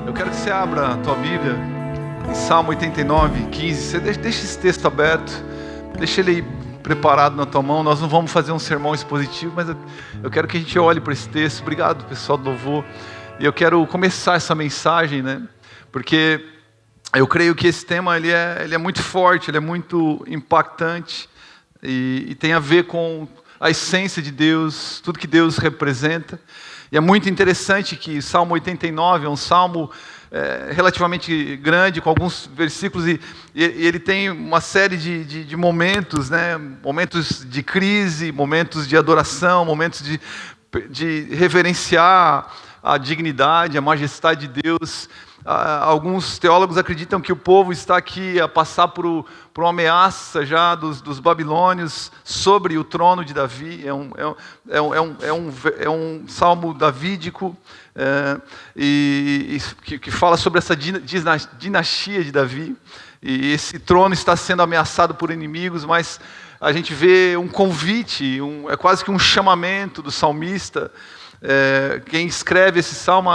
Eu quero que você abra a tua Bíblia em Salmo 89, 15. Você deixa esse texto aberto, deixa ele aí preparado na tua mão. Nós não vamos fazer um sermão expositivo, mas eu quero que a gente olhe para esse texto. Obrigado, pessoal do louvor. E eu quero começar essa mensagem, porque eu creio que esse tema ele é muito forte, ele é muito impactante e tem a ver com a essência de Deus, tudo que Deus representa. E é muito interessante que Salmo 89 é um salmo relativamente grande, com alguns versículos, e ele tem uma série de momentos, momentos de crise, momentos de adoração, momentos de reverenciar a dignidade, a majestade de Deus. Alguns teólogos acreditam que o povo está aqui a passar por uma ameaça já dos babilônios sobre o trono de Davi. É um salmo davídico que fala sobre essa dinastia de Davi. E esse trono está sendo ameaçado por inimigos, mas a gente vê um convite, é quase que um chamamento do salmista. Quem escreve esse salmo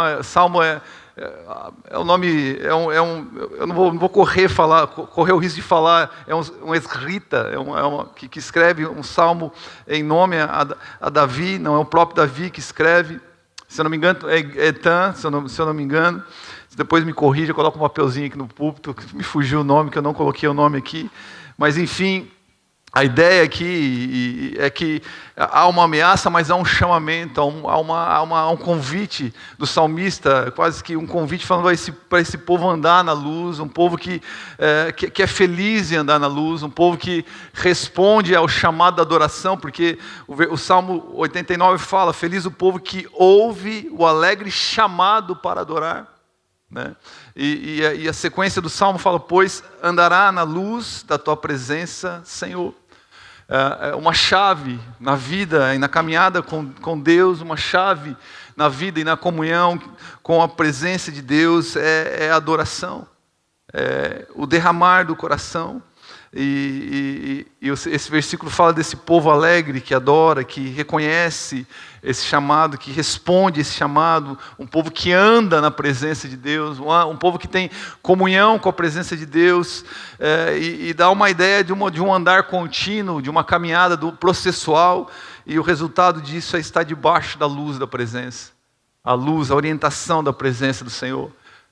o nome, eu não vou correr o risco de falar, é um escrita, que escreve um salmo em nome a Davi, não é o próprio Davi que escreve, se eu não me engano, é Etan, se eu não me engano, depois me corrija, coloca um papelzinho aqui no púlpito, me fugiu o nome, que eu não coloquei o nome aqui, mas enfim, a ideia aqui é que há uma ameaça, mas há um chamamento, há um convite do salmista, quase que um convite falando para esse povo andar na luz, um povo que é feliz em andar na luz, um povo que responde ao chamado da adoração, porque o Salmo 89 fala: feliz o povo que ouve o alegre chamado para adorar. E a sequência do Salmo fala: pois andará na luz da tua presença, Senhor. Uma chave na vida e na caminhada com Deus, uma chave na vida e na comunhão com a presença de Deus é a adoração, o derramar do coração. E esse versículo fala desse povo alegre que adora, que reconhece esse chamado, que responde esse chamado, um povo que anda na presença de Deus, um povo que tem comunhão com a presença de Deus, e dá uma ideia de um andar contínuo, de uma caminhada processual, e o resultado disso é estar debaixo da luz da presença, a luz, a orientação da presença do Senhor.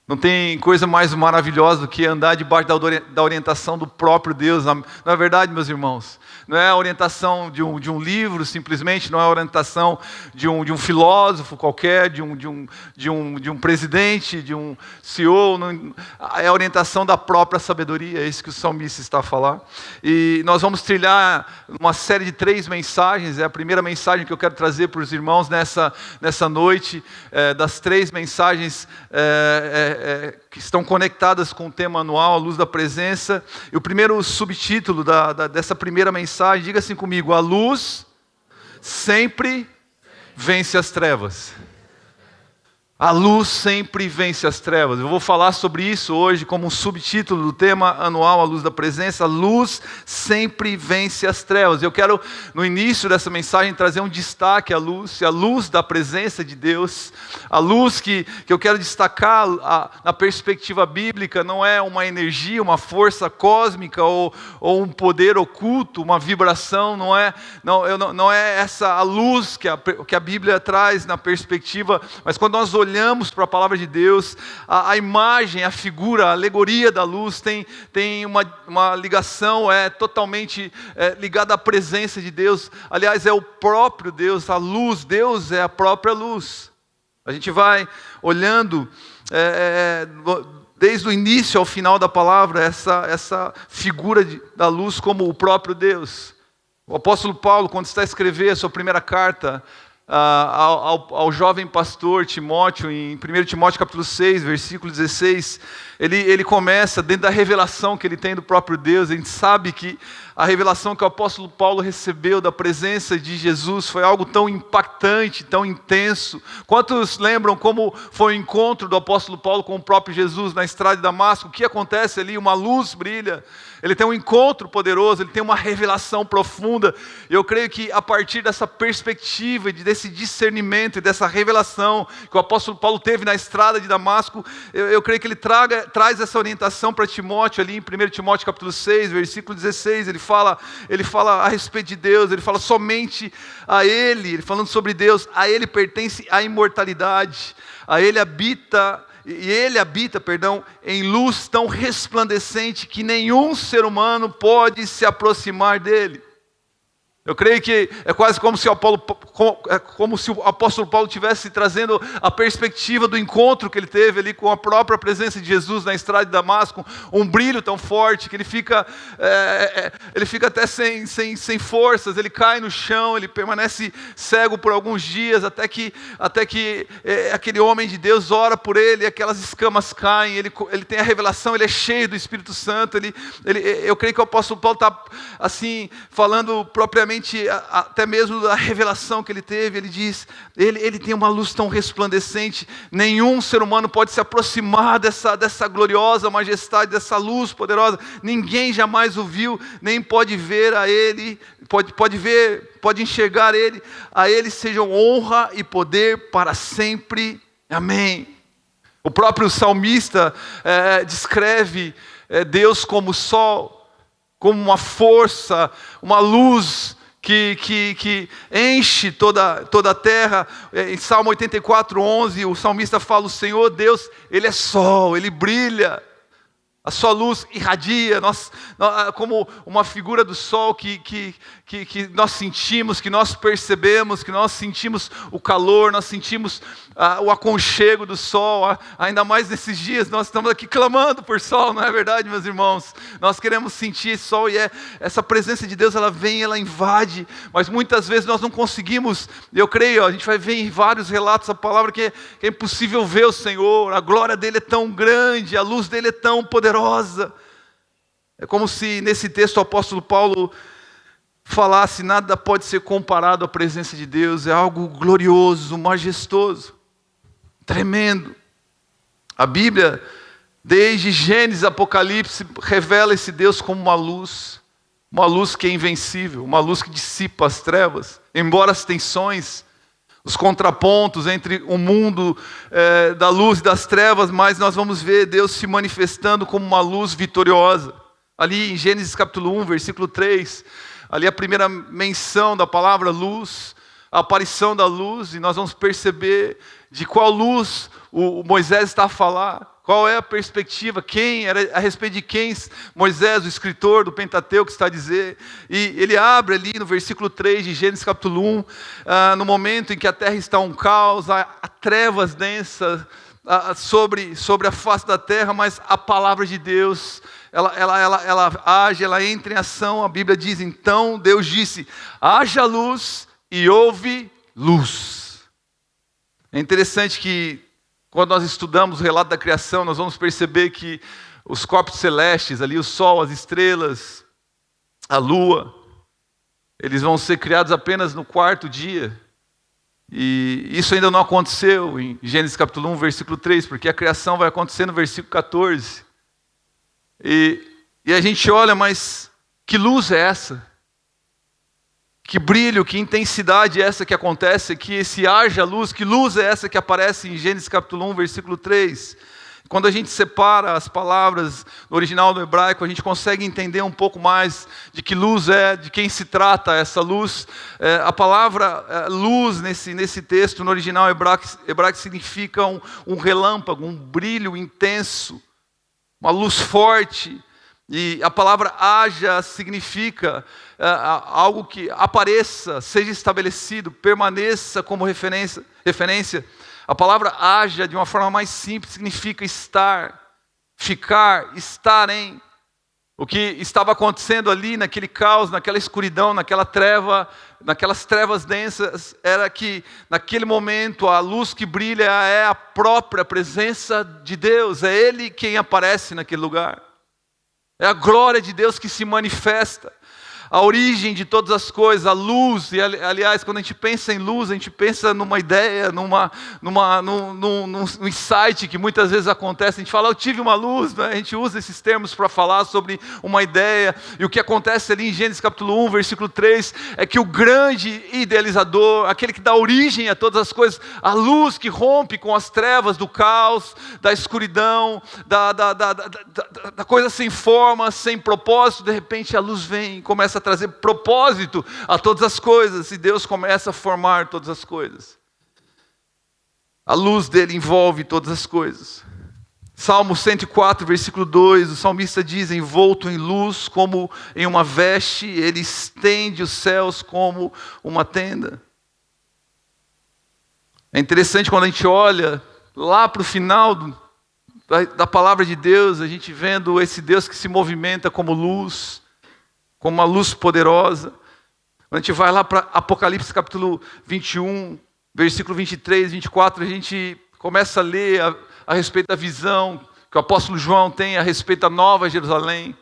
Não tem coisa mais maravilhosa do que andar debaixo da orientação do próprio Deus. Não é verdade, meus irmãos? Não é a orientação de um livro, simplesmente, não é a orientação de um filósofo qualquer, de um presidente, de um CEO. Não, é a orientação da própria sabedoria, é isso que o salmista está a falar. E nós vamos trilhar uma série de 3 mensagens. É a primeira mensagem que eu quero trazer para os irmãos nessa noite, das 3 mensagens que estão conectadas com o tema anual, a luz da presença. E o primeiro subtítulo dessa primeira mensagem, diga assim comigo: a luz sempre vence as trevas. A luz sempre vence as trevas. Eu vou falar sobre isso hoje como um subtítulo do tema anual, a luz da presença. A luz sempre vence as trevas. Eu quero, no início dessa mensagem, trazer um destaque à luz da presença de Deus. A luz que eu quero destacar na perspectiva bíblica não é uma energia, uma força cósmica ou um poder oculto, uma vibração. Não é essa a luz que a Bíblia traz na perspectiva, mas quando nós olhamos para a palavra de Deus, a imagem, a figura, a alegoria da luz tem uma ligação, totalmente ligada à presença de Deus. Aliás, é o próprio Deus, a luz. Deus é a própria luz. A gente vai olhando desde o início ao final da palavra essa figura da luz como o próprio Deus. O apóstolo Paulo, quando está a escrever a sua primeira carta ao jovem pastor Timóteo, em 1 Timóteo capítulo 6, versículo 16, ele começa dentro da revelação que ele tem do próprio Deus. A gente sabe que a revelação que o apóstolo Paulo recebeu da presença de Jesus foi algo tão impactante, tão intenso. Quantos lembram como foi o encontro do apóstolo Paulo com o próprio Jesus na estrada de Damasco? O que acontece ali? Uma luz brilha, ele tem um encontro poderoso, ele tem uma revelação profunda. Eu creio que a partir dessa perspectiva, desse desse discernimento e dessa revelação que o apóstolo Paulo teve na estrada de Damasco, eu creio que ele traz essa orientação para Timóteo ali em 1 Timóteo capítulo 6, versículo 16, ele fala a respeito de Deus, ele fala somente a ele falando sobre Deus, a ele pertence a imortalidade, a ele habita, em luz tão resplandecente que nenhum ser humano pode se aproximar dele. Eu creio que é quase como se o apóstolo Paulo estivesse trazendo a perspectiva do encontro que ele teve ali com a própria presença de Jesus na estrada de Damasco, um brilho tão forte que ele fica até sem forças, ele cai no chão, ele permanece cego por alguns dias, até que aquele homem de Deus ora por ele, aquelas escamas caem, ele tem a revelação, ele é cheio do Espírito Santo, eu creio que o apóstolo Paulo está assim, falando propriamente até mesmo da revelação que ele teve. Ele diz, ele tem uma luz tão resplandecente, nenhum ser humano pode se aproximar dessa gloriosa majestade, dessa luz poderosa, ninguém jamais o viu, nem pode ver a ele, pode enxergar ele, a ele sejam honra e poder para sempre, amém. O próprio salmista descreve Deus como sol, como uma força, uma luz que enche toda a terra. Em Salmo 84:11, o salmista fala, o Senhor Deus, Ele é sol, Ele brilha, a sua luz irradia, como uma figura do sol que nós sentimos, que nós percebemos, que nós sentimos o calor, nós sentimos o aconchego do sol, ainda mais nesses dias, nós estamos aqui clamando por sol, não é verdade, meus irmãos? Nós queremos sentir esse sol, e essa presença de Deus, ela vem, ela invade, mas muitas vezes nós não conseguimos. Eu creio, a gente vai ver em vários relatos a palavra que é impossível ver o Senhor, a glória dele é tão grande, a luz dele é tão poderosa. É como se nesse texto o apóstolo Paulo falasse, nada pode ser comparado à presença de Deus, é algo glorioso, majestoso, tremendo. A Bíblia, desde Gênesis, Apocalipse, revela esse Deus como uma luz que é invencível, uma luz que dissipa as trevas, embora as tensões, os contrapontos entre o mundo da luz e das trevas, mas nós vamos ver Deus se manifestando como uma luz vitoriosa. Ali em Gênesis capítulo 1, versículo 3, ali a primeira menção da palavra luz, a aparição da luz, e nós vamos perceber de qual luz o Moisés está a falar, qual é a perspectiva, a respeito de quem Moisés, o escritor do Pentateuco, está a dizer. E ele abre ali no versículo 3 de Gênesis capítulo 1, no momento em que a terra está um caos, há trevas densas sobre a face da terra, mas a palavra de Deus, ela age, ela entra em ação. A Bíblia diz, então Deus disse, haja luz e houve luz. É interessante que quando nós estudamos o relato da criação, nós vamos perceber que os corpos celestes, ali o sol, as estrelas, a lua, eles vão ser criados apenas no quarto dia. E isso ainda não aconteceu em Gênesis capítulo 1, versículo 3, porque a criação vai acontecer no versículo 14. E a gente olha, mas que luz é essa? Que brilho, que intensidade é essa que acontece aqui? Esse haja luz, que luz é essa que aparece em Gênesis capítulo 1, versículo 3? Quando a gente separa as palavras no original do hebraico, a gente consegue entender um pouco mais de que luz é, de quem se trata essa luz. A palavra luz nesse texto, no original hebraico, significa um relâmpago, um brilho intenso, uma luz forte. E a palavra haja significa algo que apareça, seja estabelecido, permaneça como referência. A palavra haja, de uma forma mais simples, significa estar, ficar, estar em. O que estava acontecendo ali, naquele caos, naquela escuridão, naquelas trevas densas, era que naquele momento a luz que brilha é a própria presença de Deus, é Ele quem aparece naquele lugar. É a glória de Deus que se manifesta. a origem de todas as coisas, a luz. E aliás, quando a gente pensa em luz, a gente pensa numa ideia, num insight que muitas vezes acontece. A gente fala, eu tive uma luz, né? A gente usa esses termos para falar sobre uma ideia. E o que acontece ali em Gênesis capítulo 1, versículo 3, é que o grande idealizador, aquele que dá origem a todas as coisas, a luz que rompe com as trevas do caos, da escuridão, da coisa sem forma, sem propósito, de repente a luz vem e começa a trazer propósito a todas as coisas, e Deus começa a formar todas as coisas. A luz dele envolve todas as coisas. Salmo 104, versículo 2, o salmista diz, envolto em luz como em uma veste, ele estende os céus como uma tenda. É interessante quando a gente olha lá para o final da palavra de Deus, a gente vendo esse Deus que se movimenta como luz, como uma luz poderosa. Quando a gente vai lá para Apocalipse capítulo 21, versículo 23, 24, a gente começa a ler a respeito da visão que o apóstolo João tem a respeito da Nova Jerusalém,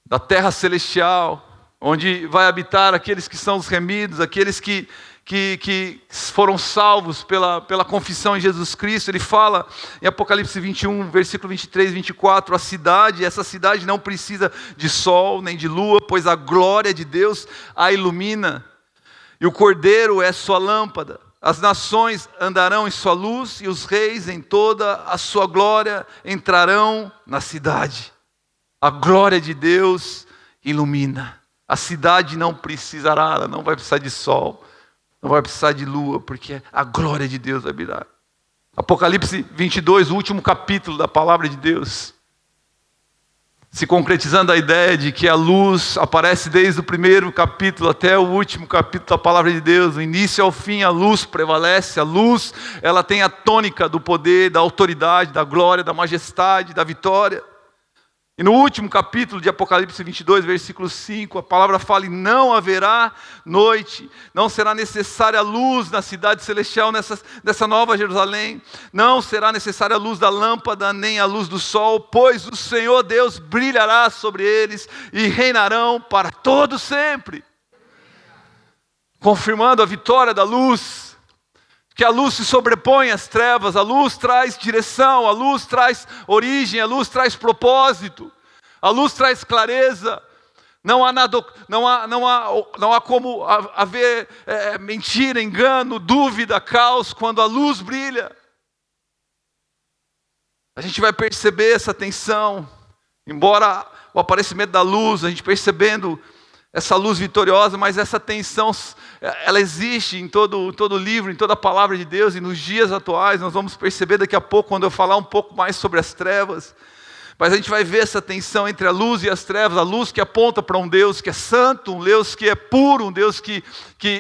da terra celestial, onde vai habitar aqueles que são os remidos, aqueles que foram salvos pela confissão em Jesus Cristo. Ele fala em Apocalipse 21, versículo 23 e 24, essa cidade não precisa de sol nem de lua, pois a glória de Deus a ilumina, e o Cordeiro é sua lâmpada. As nações andarão em sua luz, e os reis em toda a sua glória entrarão na cidade. A glória de Deus ilumina. A cidade não precisará, ela não vai precisar de sol, não vai precisar de lua, porque a glória de Deus vai virar. Apocalipse 22, o último capítulo da palavra de Deus, se concretizando a ideia de que a luz aparece desde o primeiro capítulo até o último capítulo da palavra de Deus, do início ao fim a luz prevalece. A luz, ela tem a tônica do poder, da autoridade, da glória, da majestade, da vitória. E no último capítulo de Apocalipse 22, versículo 5, a palavra fala, e não haverá noite, não será necessária a luz na cidade celestial, nessa nova Jerusalém, não será necessária a luz da lâmpada, nem a luz do sol, pois o Senhor Deus brilhará sobre eles, e reinarão para todo sempre. Confirmando a vitória da luz, que a luz se sobrepõe às trevas, a luz traz direção, a luz traz origem, a luz traz propósito, a luz traz clareza. Não há como haver mentira, engano, dúvida, caos, quando a luz brilha. A gente vai perceber essa tensão, embora o aparecimento da luz, a gente percebendo essa luz vitoriosa, mas essa tensão, ela existe em todo o livro, em toda a palavra de Deus, e nos dias atuais, nós vamos perceber daqui a pouco, quando eu falar um pouco mais sobre as trevas, mas a gente vai ver essa tensão entre a luz e as trevas, a luz que aponta para um Deus que é santo, um Deus que é puro, um Deus que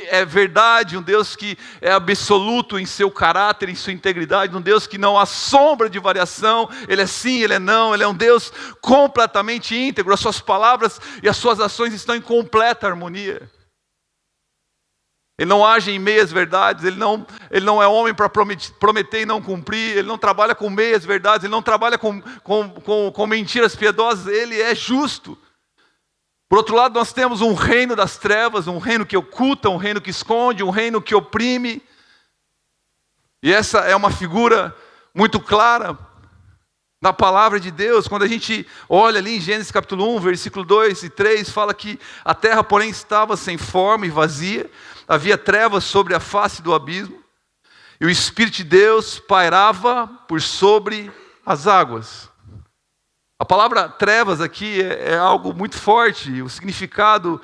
é verdade, um Deus que é absoluto em seu caráter, em sua integridade, um Deus que não há sombra de variação, Ele é sim, Ele é não, Ele é um Deus completamente íntegro, as suas palavras e as suas ações estão em completa harmonia. Ele não age em meias verdades, ele não é homem para prometer e não cumprir, ele não trabalha com meias verdades, ele não trabalha com mentiras piedosas, ele é justo. Por outro lado, nós temos um reino das trevas, um reino que oculta, um reino que esconde, um reino que oprime. E essa é uma figura muito clara na palavra de Deus. Quando a gente olha ali em Gênesis capítulo 1, versículo 2 e 3, fala que a terra, porém, estava sem forma e vazia, havia trevas sobre a face do abismo, e o Espírito de Deus pairava por sobre as águas. A palavra trevas aqui é algo muito forte. O significado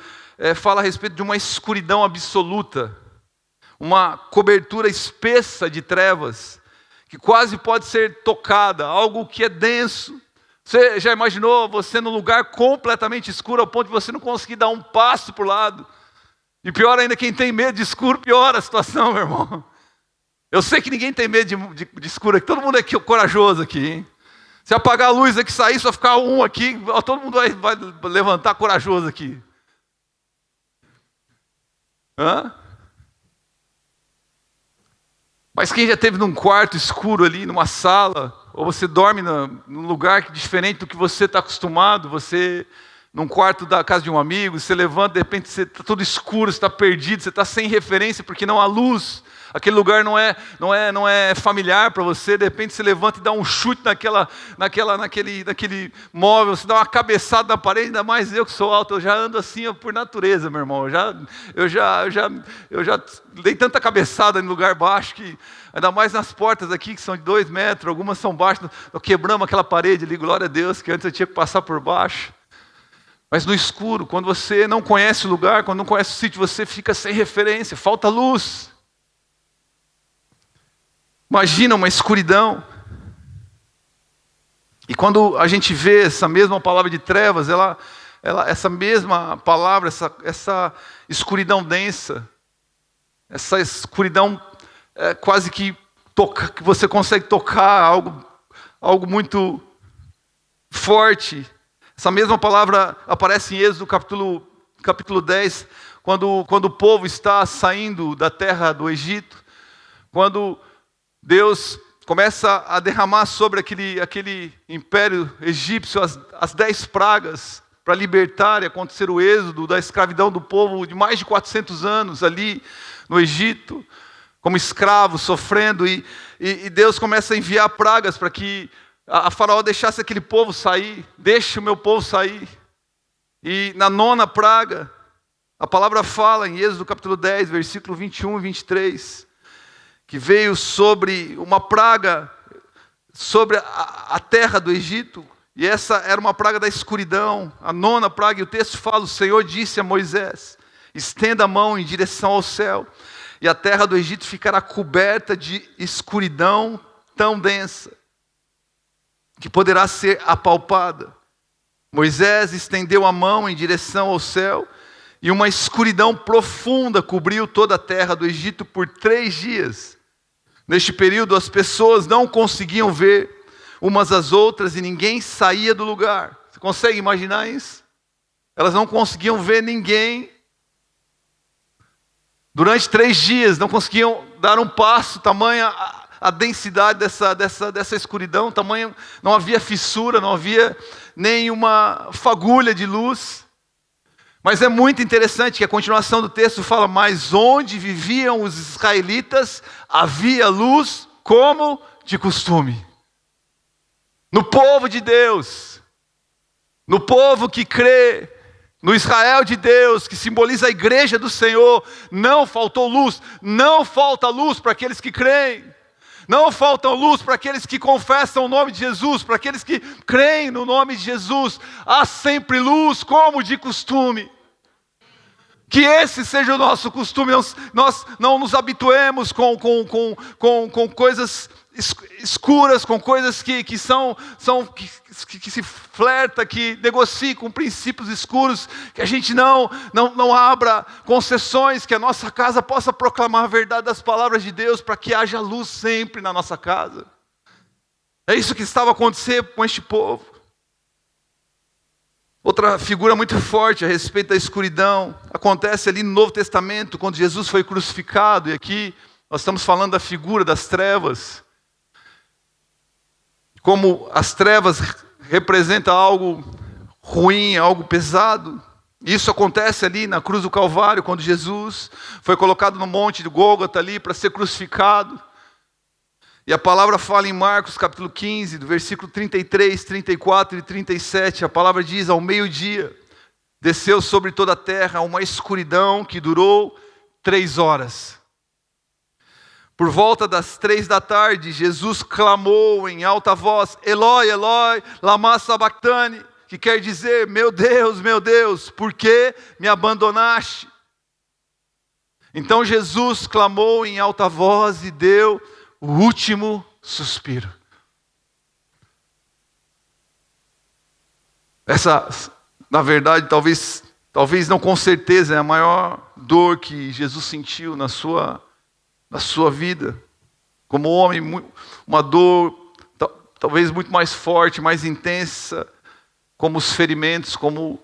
fala a respeito de uma escuridão absoluta, uma cobertura espessa de trevas, que quase pode ser tocada, algo que é denso. Você já imaginou você num lugar completamente escuro, ao ponto de você não conseguir dar um passo para o lado? E pior ainda, quem tem medo de escuro, piora a situação, meu irmão. Eu sei que ninguém tem medo de escuro aqui, todo mundo é corajoso aqui, hein? Se apagar a luz aqui, sair, só ficar um aqui, todo mundo vai levantar corajoso aqui. Hã? Mas quem já esteve num quarto escuro ali, numa sala, ou você dorme num lugar diferente do que você está acostumado, você num quarto da casa de um amigo, você levanta, de repente você está tudo escuro, você está perdido, você está sem referência porque não há luz. Aquele lugar não é familiar para você. De repente você levanta e dá um chute naquele móvel, você dá uma cabeçada na parede. Ainda mais eu que sou alto, eu já ando assim por natureza, meu irmão. Eu já dei tanta cabeçada em lugar baixo que, ainda mais nas portas aqui que são de 2 metros, algumas são baixas. Nós quebramos aquela parede ali, glória a Deus, que antes eu tinha que passar por baixo. Mas no escuro, quando você não conhece o lugar, quando não conhece o sítio, você fica sem referência, falta luz. Imagina uma escuridão. E quando a gente vê essa mesma palavra de trevas, essa mesma palavra, essa escuridão densa, essa escuridão quase que você consegue tocar, algo muito forte. Essa mesma palavra aparece em Êxodo capítulo 10, quando o povo está saindo da terra do Egito, quando Deus começa a derramar sobre aquele império egípcio as 10 pragas para libertar e acontecer o êxodo da escravidão do povo de mais de 400 anos ali no Egito, como escravos, sofrendo, e Deus começa a enviar pragas para que a Faraó deixasse aquele povo sair. Deixe o meu povo sair. E na 9ª praga, a palavra fala em Êxodo capítulo 10, versículo 21 e 23, que veio sobre uma praga, sobre a terra do Egito, e essa era uma praga da escuridão, a 9ª praga, e o texto fala: o Senhor disse a Moisés, estenda a mão em direção ao céu, e a terra do Egito ficará coberta de escuridão tão densa, que poderá ser apalpada. Moisés estendeu a mão em direção ao céu, e uma escuridão profunda cobriu toda a terra do Egito por 3 dias. Neste período, as pessoas não conseguiam ver umas às outras e ninguém saía do lugar. Você consegue imaginar isso? Elas não conseguiam ver ninguém. Durante 3 dias, não conseguiam dar um passo, tamanha a densidade dessa escuridão, tamanho, não havia fissura, não havia nenhuma fagulha de luz. Mas é muito interessante que a continuação do texto fala: mas onde viviam os israelitas havia luz como de costume. No povo de Deus, no povo que crê, no Israel de Deus, que simboliza a igreja do Senhor, não faltou luz. Não falta luz para aqueles que creem. Não falta luz para aqueles que confessam o nome de Jesus, para aqueles que creem no nome de Jesus. Há sempre luz como de costume. Que esse seja o nosso costume. Nós não nos habituemos com coisas escuras, com coisas que se flerta, que negocia com princípios escuros, que a gente não abra concessões, que a nossa casa possa proclamar a verdade das palavras de Deus, para que haja luz sempre na nossa casa. É isso que estava acontecendo com este povo. Outra figura muito forte a respeito da escuridão acontece ali no Novo Testamento, quando Jesus foi crucificado, e aqui nós estamos falando da figura das trevas. Como as trevas representam algo ruim, algo pesado. Isso acontece ali na cruz do Calvário, quando Jesus foi colocado no monte de Gólgota ali para ser crucificado. E a palavra fala em Marcos capítulo 15, do versículo 33, 34 e 37, a palavra diz: ao meio-dia, desceu sobre toda a terra uma escuridão que durou 3 horas. Por volta das 3 da tarde, Jesus clamou em alta voz: Eloi, Eloi, lama sabachthani, que quer dizer: meu Deus, por que me abandonaste? Então Jesus clamou em alta voz e deu o último suspiro. Essa, na verdade, talvez não com certeza, é a maior dor que Jesus sentiu na sua vida. Como homem, uma dor talvez muito mais forte, mais intensa, como os ferimentos, como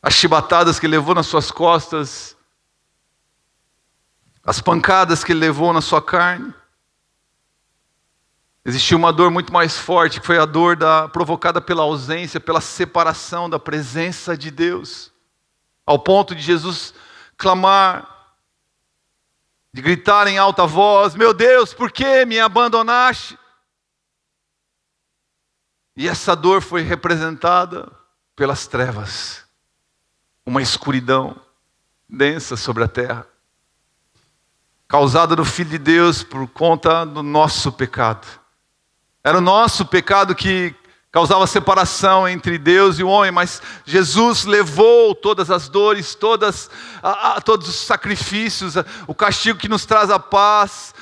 as chibatadas que ele levou nas suas costas, as pancadas que ele levou na sua carne. Existiu uma dor muito mais forte, que foi a dor provocada pela ausência, pela separação da presença de Deus. Ao ponto de Jesus clamar, de gritar em alta voz: meu Deus, por que me abandonaste? E essa dor foi representada pelas trevas, uma escuridão densa sobre a terra, causada no Filho de Deus por conta do nosso pecado. Era o nosso pecado que causava separação entre Deus e o homem, mas Jesus levou todas as dores, todos os sacrifícios, o castigo que nos traz a paz,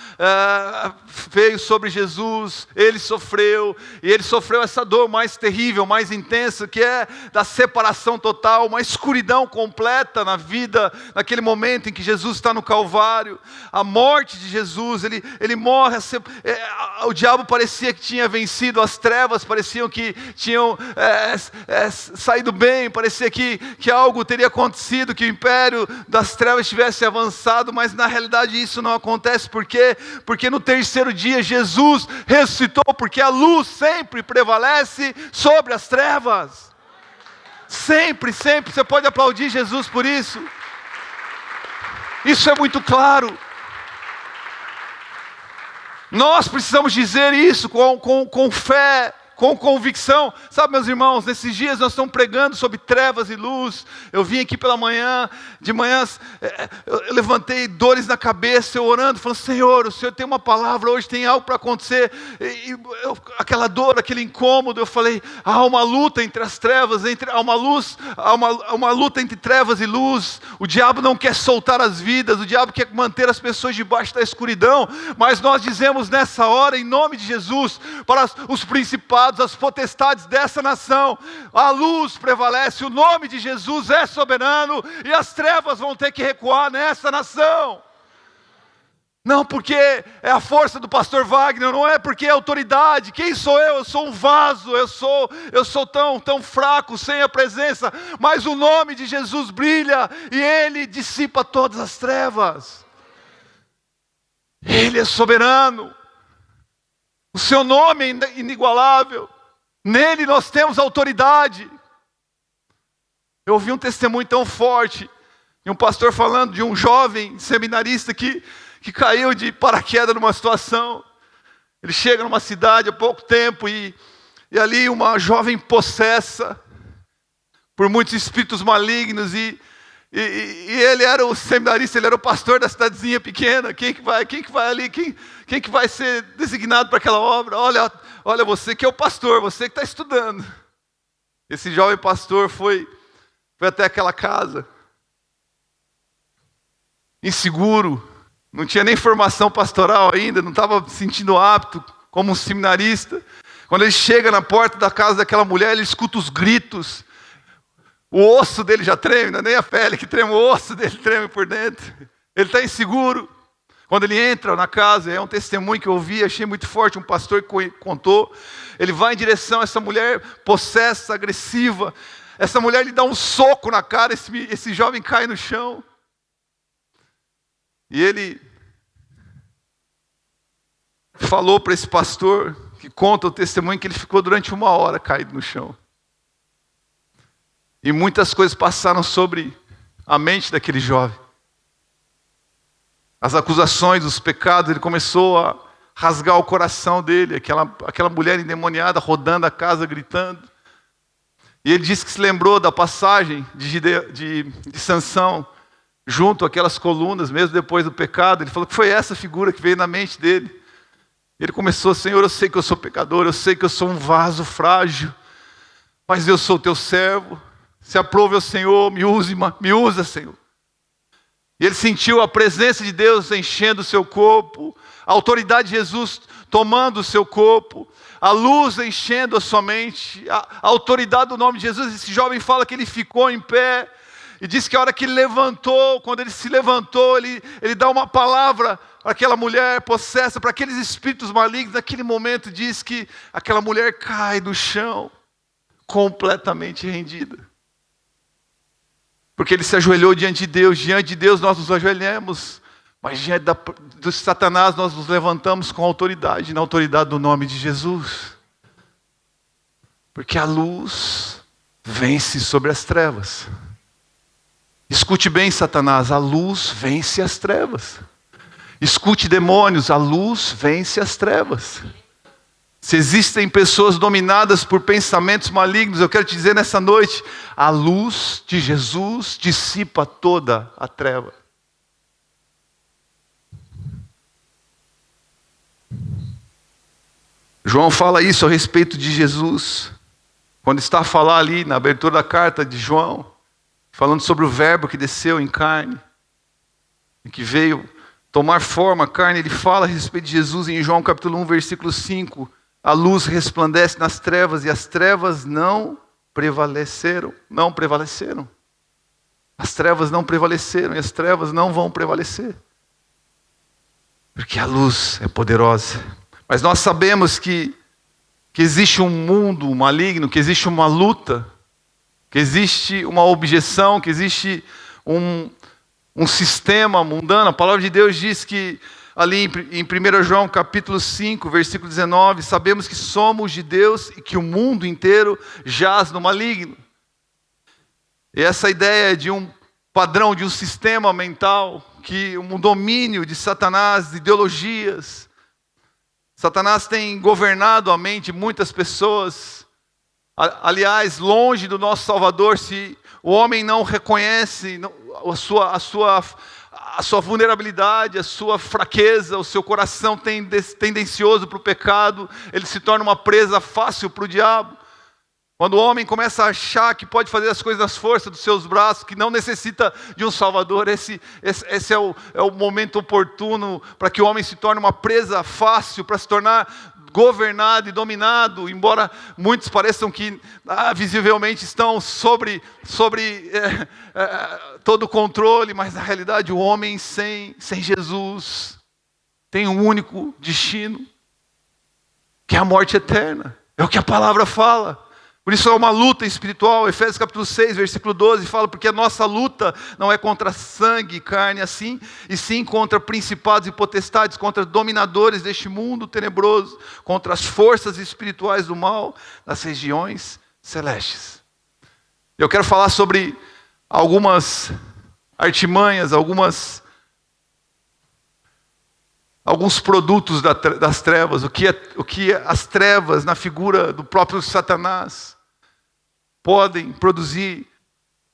veio sobre Jesus, Ele sofreu, e Ele sofreu essa dor mais terrível, mais intensa, que é da separação total, uma escuridão completa na vida, naquele momento em que Jesus está no Calvário, a morte de Jesus, Ele morre, o diabo parecia que tinha vencido, as trevas pareciam que tinham saído bem, parecia que algo teria acontecido, que o império das trevas tivesse avançado, mas na realidade isso não acontece. Por quê? Porque no terceiro dia Jesus ressuscitou, porque a luz sempre prevalece sobre as trevas. Sempre, sempre. Você pode aplaudir Jesus por isso. Isso é muito claro. Nós precisamos dizer isso com fé, com convicção. Sabe, meus irmãos, nesses dias nós estamos pregando sobre trevas e luz. Eu vim aqui pela manhã, de manhã eu levantei dores na cabeça, eu orando, falando: Senhor, o Senhor tem uma palavra hoje, tem algo para acontecer. Aquela dor, aquele incômodo, eu falei: há uma luta entre as trevas, há uma luta entre trevas e luz. O diabo não quer soltar as vidas, o diabo quer manter as pessoas debaixo da escuridão, mas nós dizemos nessa hora, em nome de Jesus, para os principados, as potestades dessa nação: a luz prevalece, o nome de Jesus é soberano, e as trevas vão ter que recuar nessa nação. Não porque é a força do pastor Wagner, não é porque é autoridade. Quem sou eu? Eu sou um vaso, eu sou tão fraco sem a presença, mas o nome de Jesus brilha e Ele dissipa todas as trevas. Ele é soberano. O seu nome é inigualável. Nele nós temos autoridade. Eu ouvi um testemunho tão forte de um pastor falando de um jovem seminarista que caiu de paraquedas numa situação. Ele chega numa cidade há pouco tempo e ali uma jovem possessa por muitos espíritos malignos e ele era o seminarista, ele era o pastor da cidadezinha pequena. Quem que vai ali? Quem que vai ser designado para aquela obra? Olha, você que é o pastor, você que está estudando. Esse jovem pastor foi até aquela casa, inseguro, não tinha nem formação pastoral ainda, não estava se sentindo apto como um seminarista. Quando ele chega na porta da casa daquela mulher, ele escuta os gritos. O osso dele já treme, não é nem a pele que treme, o osso dele treme por dentro. Ele está inseguro. Quando ele entra na casa, é um testemunho que eu ouvi, achei muito forte, um pastor que contou. Ele vai em direção a essa mulher possessa, agressiva. Essa mulher lhe dá um soco na cara, esse jovem cai no chão. E ele falou para esse pastor, que conta o testemunho, que ele ficou durante 1 hora caído no chão. E muitas coisas passaram sobre a mente daquele jovem. As acusações, os pecados, ele começou a rasgar o coração dele. Aquela mulher endemoniada rodando a casa, gritando. E ele disse que se lembrou da passagem de Sansão, junto àquelas colunas, mesmo depois do pecado. Ele falou que foi essa figura que veio na mente dele. Ele começou: Senhor, eu sei que eu sou pecador, eu sei que eu sou um vaso frágil, mas eu sou teu servo. Se aprove ao Senhor, me usa, Senhor. E ele sentiu a presença de Deus enchendo o seu corpo, a autoridade de Jesus tomando o seu corpo, a luz enchendo a sua mente, a autoridade do nome de Jesus. Esse jovem fala que ele ficou em pé, e diz que a hora que ele levantou, quando ele se levantou, ele dá uma palavra para aquela mulher possessa, para aqueles espíritos malignos. Naquele momento diz que aquela mulher cai do chão, completamente rendida. Porque ele se ajoelhou diante de Deus. Diante de Deus nós nos ajoelhamos Mas diante do Satanás nós nos levantamos com autoridade, na autoridade do nome de Jesus. Porque a luz vence sobre as trevas. Escute bem, Satanás, a luz vence as trevas. Escute, demônios, a luz vence as trevas. Se existem pessoas dominadas por pensamentos malignos, eu quero te dizer nessa noite, a luz de Jesus dissipa toda a treva. João fala isso a respeito de Jesus, quando está a falar ali na abertura da carta de João, falando sobre o verbo que desceu em carne, e que veio tomar forma, carne, ele fala a respeito de Jesus em João capítulo 1, versículo 5, a luz resplandece nas trevas e as trevas não prevaleceram. As trevas não prevaleceram e as trevas não vão prevalecer. Porque a luz é poderosa. Mas nós sabemos que existe um mundo maligno, que existe uma luta, que existe uma objeção, que existe um sistema mundano. A palavra de Deus diz que ali em 1 João capítulo 5, versículo 19, sabemos que somos de Deus e que o mundo inteiro jaz no maligno. E essa ideia de um padrão, de um sistema mental, que um domínio de Satanás, de ideologias. Satanás tem governado a mente de muitas pessoas. Aliás, longe do nosso Salvador, se o homem não reconhece a sua vulnerabilidade, a sua fraqueza, o seu coração tendencioso para o pecado, ele se torna uma presa fácil para o diabo. Quando o homem começa a achar que pode fazer as coisas nas forças dos seus braços, que não necessita de um Salvador, esse é o momento oportuno para que o homem se torne uma presa fácil, para se tornar governado e dominado, embora muitos pareçam que visivelmente estão sobre todo o controle, mas na realidade o homem sem Jesus tem um único destino, que é a morte eterna. É o que a palavra fala. Por isso é uma luta espiritual. Efésios capítulo 6, versículo 12 fala, porque a nossa luta não é contra sangue e carne assim, e sim contra principados e potestades, contra dominadores deste mundo tenebroso, contra as forças espirituais do mal nas regiões celestes. Eu quero falar sobre algumas artimanhas, alguns produtos das trevas, o que as trevas na figura do próprio Satanás podem produzir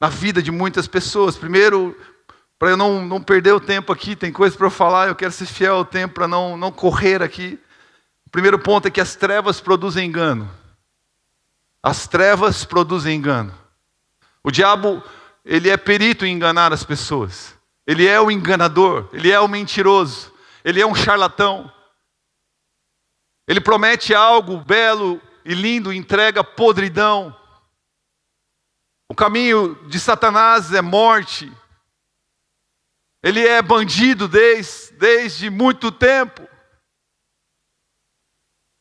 na vida de muitas pessoas. Primeiro, para eu não perder o tempo aqui, tem coisa para eu falar, eu quero ser fiel ao tempo para não correr aqui. O primeiro ponto é que as trevas produzem engano. As trevas produzem engano. O diabo, ele é perito em enganar as pessoas. Ele é o enganador, ele é o mentiroso, ele é um charlatão. Ele promete algo belo e lindo, entrega podridão. O caminho de Satanás é morte. Ele é bandido desde muito tempo.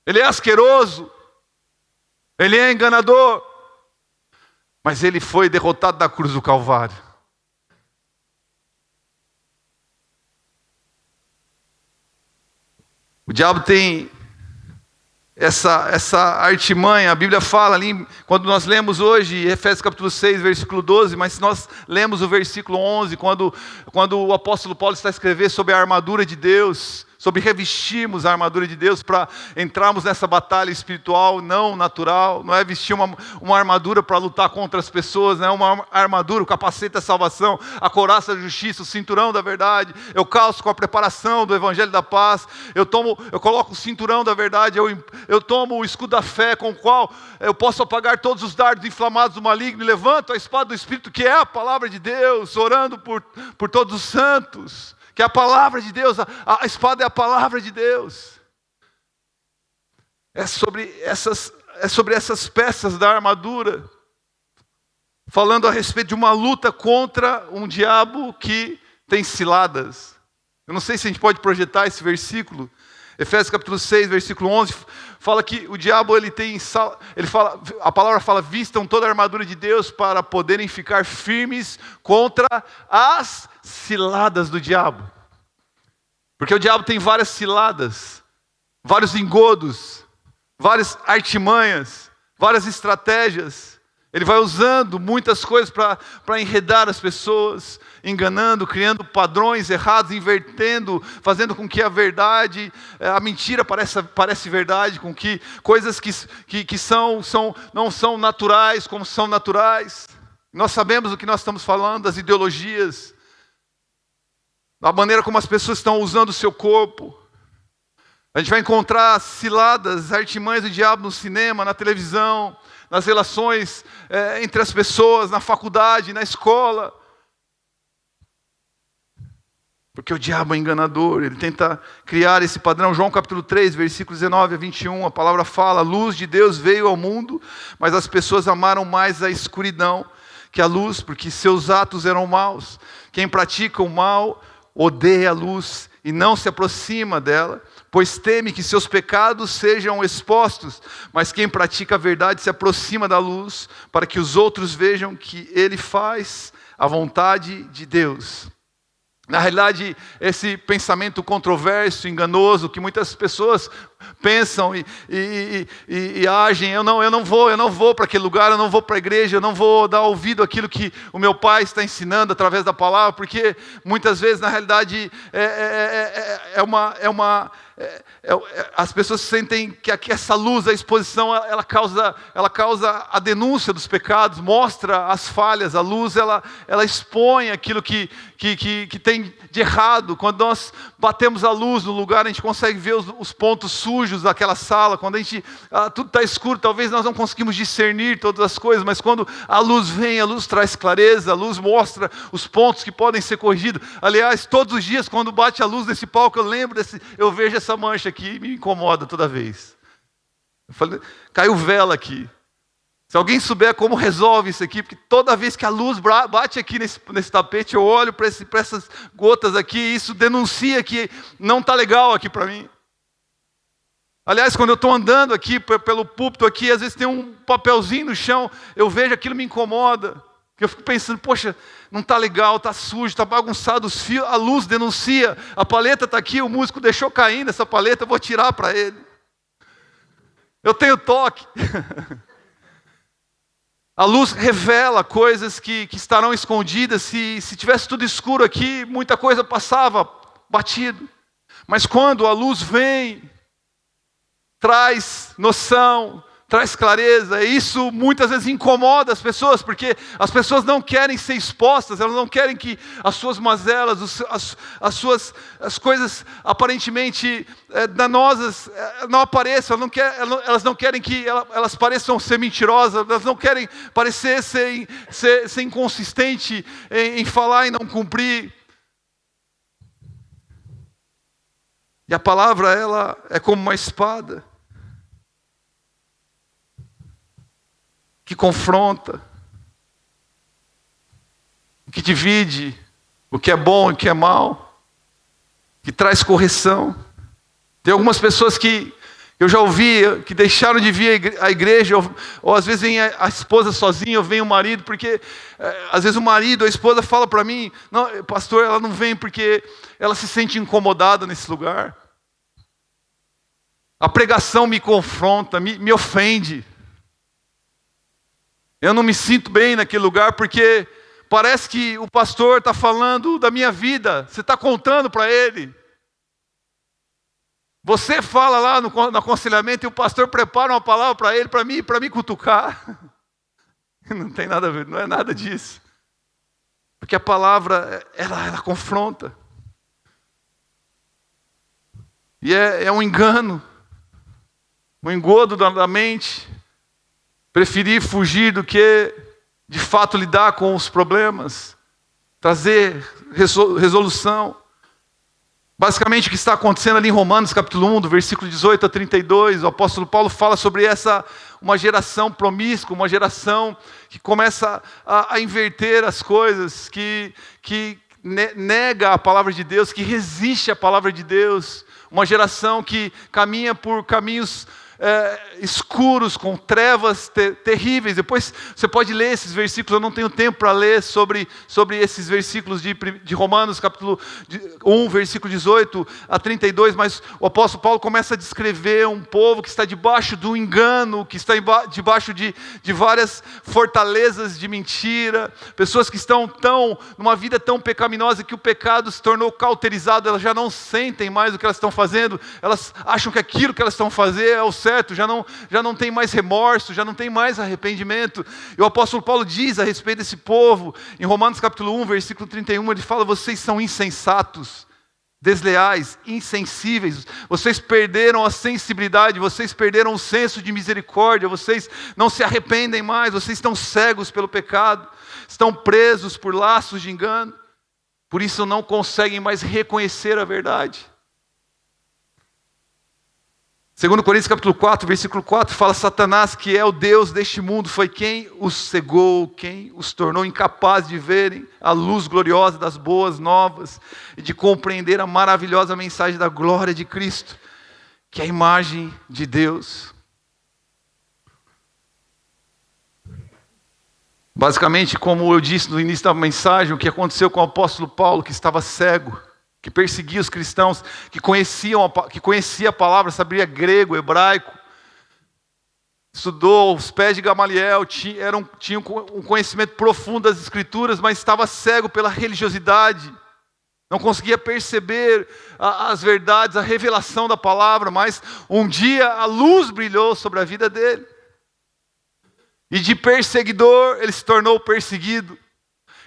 Ele é asqueroso. Ele é enganador. Mas ele foi derrotado na cruz do Calvário. O diabo tem essa artimanha. A Bíblia fala ali, quando nós lemos hoje, Efésios capítulo 6, versículo 12, mas se nós lemos o versículo 11, quando o apóstolo Paulo está a escrever sobre a armadura de Deus, sobre revestirmos a armadura de Deus para entrarmos nessa batalha espiritual não natural, não é vestir uma armadura para lutar contra as pessoas, não é uma armadura, o capacete da salvação, a couraça da justiça, o cinturão da verdade, eu calço com a preparação do evangelho da paz, eu coloco o cinturão da verdade, eu tomo o escudo da fé com o qual eu posso apagar todos os dardos inflamados do maligno e levanto a espada do Espírito, que é a palavra de Deus, orando por todos os santos. Que a palavra de Deus, a espada é a palavra de Deus. É sobre essas peças da armadura. Falando a respeito de uma luta contra um diabo que tem ciladas. Eu não sei se a gente pode projetar esse versículo. Efésios capítulo 6, versículo 11, fala que o diabo a palavra fala, vistam toda a armadura de Deus para poderem ficar firmes contra as ciladas do diabo. Porque o diabo tem várias ciladas, vários engodos, várias artimanhas, várias estratégias. Ele vai usando muitas coisas para enredar as pessoas, enganando, criando padrões errados, invertendo, fazendo com que a verdade, a mentira parece verdade, com que coisas que não são naturais como são naturais. Nós sabemos do que nós estamos falando, das ideologias, da maneira como as pessoas estão usando o seu corpo. A gente vai encontrar ciladas, artimanhas do diabo no cinema, na televisão, nas relações entre as pessoas, na faculdade, na escola. Porque o diabo é enganador, ele tenta criar esse padrão. João capítulo 3, versículos 19 a 21, a palavra fala: a luz de Deus veio ao mundo, mas as pessoas amaram mais a escuridão que a luz, porque seus atos eram maus. Quem pratica o mal odeia a luz e não se aproxima dela, pois teme que seus pecados sejam expostos. Mas quem pratica a verdade se aproxima da luz, para que os outros vejam que ele faz a vontade de Deus. Na realidade, esse pensamento controverso, enganoso, que muitas pessoas pensam e agem: eu não vou para aquele lugar, eu não vou para a igreja, eu não vou dar ouvido àquilo que o meu pai está ensinando através da palavra, porque muitas vezes, na realidade, as pessoas sentem que essa luz, a exposição, ela causa a denúncia dos pecados, mostra as falhas. A luz, ela expõe aquilo que tem de errado. Quando nós batemos a luz no lugar, a gente consegue ver os pontos sujos daquela sala. Quando tudo está escuro, talvez nós não conseguimos discernir todas as coisas, mas quando a luz vem, a luz traz clareza, a luz mostra os pontos que podem ser corrigidos. Aliás, todos os dias, quando bate a luz nesse palco, eu vejo essa mancha aqui e me incomoda toda vez. Eu falei: caiu vela aqui. Se alguém souber como resolve isso aqui, porque toda vez que a luz bate aqui nesse tapete, eu olho para essas gotas aqui, e isso denuncia que não está legal aqui para mim. Aliás, quando eu estou andando aqui pelo púlpito aqui, às vezes tem um papelzinho no chão, eu vejo aquilo, me incomoda. Eu fico pensando: poxa, não está legal, está sujo, está bagunçado os fios, a luz denuncia, a paleta está aqui, o músico deixou caindo essa paleta, eu vou tirar para ele. Eu tenho toque. A luz revela coisas que estarão escondidas. Se tivesse tudo escuro aqui, muita coisa passava batido. Mas quando a luz vem, traz noção, traz clareza. E isso muitas vezes incomoda as pessoas, porque as pessoas não querem ser expostas, elas não querem que as suas mazelas, as coisas aparentemente danosas não apareçam. Elas não querem que elas pareçam ser mentirosas, elas não querem parecer ser inconsistente em falar e não cumprir. E a palavra, ela é como uma espada que confronta, que divide o que é bom e o que é mal, que traz correção. Tem algumas pessoas que eu já ouvi, que deixaram de vir à igreja, ou às vezes vem a esposa sozinha, ou vem o marido, porque às vezes o marido, a esposa fala para mim: não, pastor, ela não vem porque ela se sente incomodada nesse lugar. A pregação me confronta, me ofende. Eu não me sinto bem naquele lugar, porque parece que o pastor está falando da minha vida, você está contando para ele. Você fala lá no aconselhamento e o pastor prepara uma palavra para ele, para me cutucar. Não tem nada a ver, não é nada disso. Porque a palavra, ela confronta. E é um engano, um engodo da mente. Preferir fugir do que, de fato, lidar com os problemas. Trazer resolução. Basicamente, o que está acontecendo ali em Romanos, capítulo 1, do versículo 18 a 32, o apóstolo Paulo fala sobre uma geração promíscua, uma geração que começa a inverter as coisas, que nega a palavra de Deus, que resiste à palavra de Deus. Uma geração que caminha por caminhos escuros, com trevas terríveis. Depois você pode ler esses versículos, eu não tenho tempo para ler sobre esses versículos de Romanos, capítulo 1, versículo 18 a 32, mas o apóstolo Paulo começa a descrever um povo que está debaixo do engano, que está debaixo de várias fortalezas de mentira, pessoas que estão numa vida tão pecaminosa que o pecado se tornou cauterizado, elas já não sentem mais o que elas estão fazendo, elas acham que aquilo que elas estão fazendo é o certo, já não tem mais remorso, já não tem mais arrependimento. E o apóstolo Paulo diz a respeito desse povo, em Romanos capítulo 1, versículo 31, ele fala: vocês são insensatos, desleais, insensíveis, vocês perderam a sensibilidade, vocês perderam o senso de misericórdia, vocês não se arrependem mais, vocês estão cegos pelo pecado, estão presos por laços de engano, por isso não conseguem mais reconhecer a verdade. 2 Coríntios capítulo 4, versículo 4, fala: Satanás, que é o Deus deste mundo, foi quem os cegou, quem os tornou incapazes de verem a luz gloriosa das boas novas e de compreender a maravilhosa mensagem da glória de Cristo, que é a imagem de Deus. Basicamente, como eu disse no início da mensagem, o que aconteceu com o apóstolo Paulo, que estava cego, que perseguia os cristãos, que conhecia a palavra, sabia grego, hebraico, estudou aos pés de Gamaliel, tinha um conhecimento profundo das Escrituras, mas estava cego pela religiosidade, não conseguia perceber as verdades, a revelação da palavra, mas um dia a luz brilhou sobre a vida dele, e de perseguidor ele se tornou perseguido.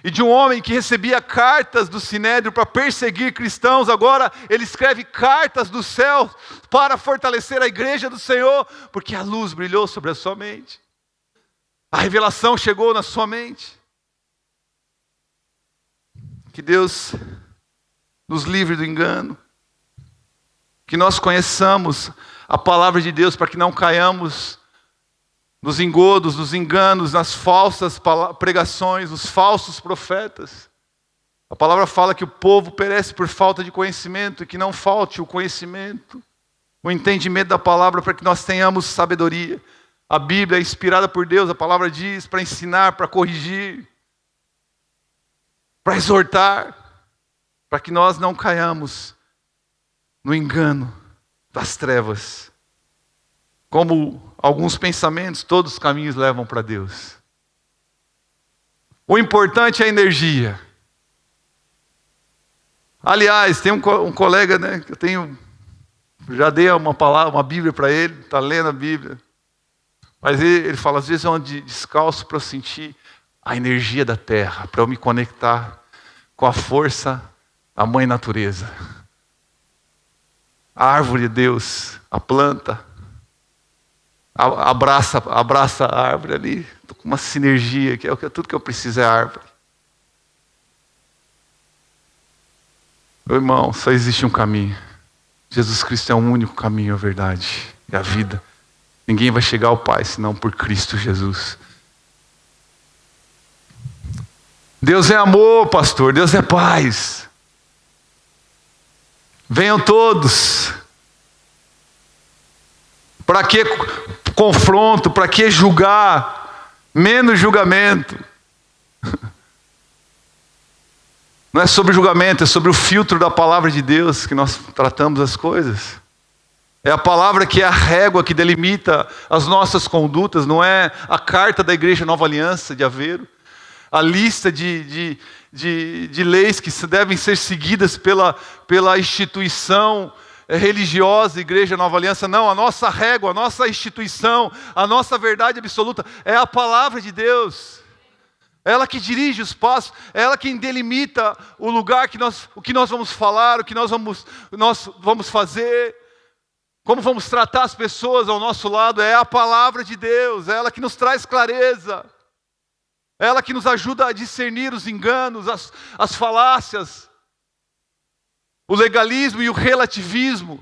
E de um homem que recebia cartas do Sinédrio para perseguir cristãos, agora ele escreve cartas do céu para fortalecer a igreja do Senhor, porque a luz brilhou sobre a sua mente. A revelação chegou na sua mente. Que Deus nos livre do engano. Que nós conheçamos a palavra de Deus para que não caiamos nos engodos, nos enganos, nas falsas pregações, os falsos profetas. A palavra fala que o povo perece por falta de conhecimento, e que não falte o conhecimento, o entendimento da palavra, para que nós tenhamos sabedoria. A Bíblia é inspirada por Deus, a palavra diz, para ensinar, para corrigir, para exortar, para que nós não caiamos no engano das trevas. Como alguns pensamentos, todos os caminhos levam para Deus. O importante é a energia. Aliás, tem um colega, né, que já dei uma Bíblia para ele, está lendo a Bíblia. Mas ele fala: às vezes eu ando descalço para sentir a energia da terra, para eu me conectar com a força da mãe natureza. A árvore de Deus, a planta, abraça a árvore ali, estou com uma sinergia, que é tudo que eu preciso é a árvore. Meu irmão, só existe um caminho. Jesus Cristo é o único caminho, a verdade e a vida. Ninguém vai chegar ao Pai senão por Cristo Jesus. Deus é amor, pastor, Deus é paz. Venham todos. Para que confronto? Para que julgar? Menos julgamento. Não é sobre julgamento, é sobre o filtro da palavra de Deus que nós tratamos as coisas. É a palavra que é a régua que delimita as nossas condutas, não é a carta da Igreja Nova Aliança de Aveiro, a lista de leis que devem ser seguidas pela instituição religiosa, Igreja Nova Aliança. Não, a nossa régua, a nossa instituição, a nossa verdade absoluta é a palavra de Deus. É ela que dirige os passos, é ela quem delimita o lugar o que nós vamos falar, o que nós vamos fazer, como vamos tratar as pessoas ao nosso lado. É a palavra de Deus, é ela que nos traz clareza, é ela que nos ajuda a discernir os enganos, as falácias, o legalismo e o relativismo,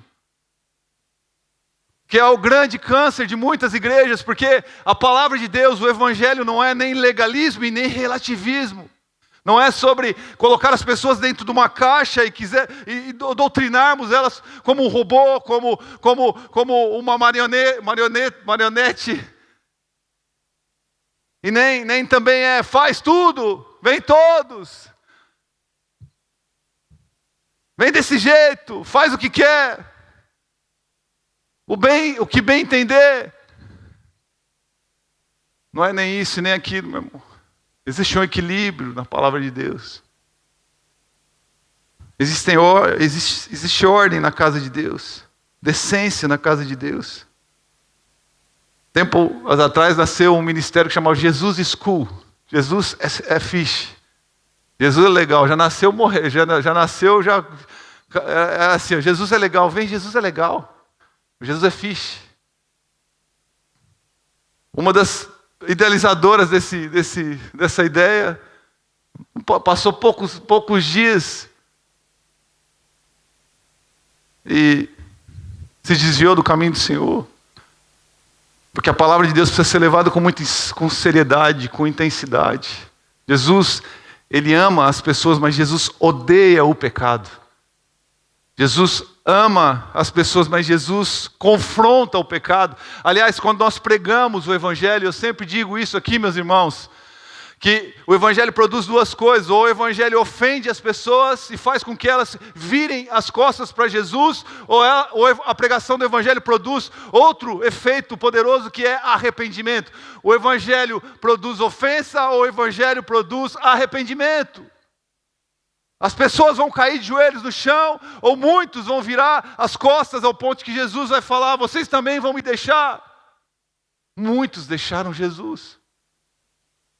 que é o grande câncer de muitas igrejas, porque a palavra de Deus, o Evangelho, não é nem legalismo e nem relativismo, Não é sobre colocar as pessoas dentro de uma caixa e doutrinarmos elas como um robô, como uma marionete. E nem também faz tudo, vem todos. Vem desse jeito, faz o que quer. O que bem entender. Não é nem isso, nem aquilo, meu irmão. Existe um equilíbrio na palavra de Deus. Existe ordem na casa de Deus. Decência na casa de Deus. Tempo atrás nasceu um ministério que chamava Jesus School. Jesus é fish. Jesus é legal, já nasceu morrer, já nasceu, é assim, Jesus é legal, vem, Jesus é legal. Jesus é fish. Uma das idealizadoras dessa ideia passou poucos dias e se desviou do caminho do Senhor. Porque a palavra de Deus precisa ser levada com seriedade, com intensidade. Jesus, Ele ama as pessoas, mas Jesus odeia o pecado. Jesus ama as pessoas, mas Jesus confronta o pecado. Aliás, quando nós pregamos o Evangelho, eu sempre digo isso aqui, meus irmãos, que o Evangelho produz duas coisas: ou o Evangelho ofende as pessoas e faz com que elas virem as costas para Jesus, ou a pregação do Evangelho produz outro efeito poderoso, que é arrependimento. O Evangelho produz ofensa, ou o Evangelho produz arrependimento. As pessoas vão cair de joelhos no chão, ou muitos vão virar as costas ao ponto que Jesus vai falar: vocês também vão me deixar. Muitos deixaram Jesus.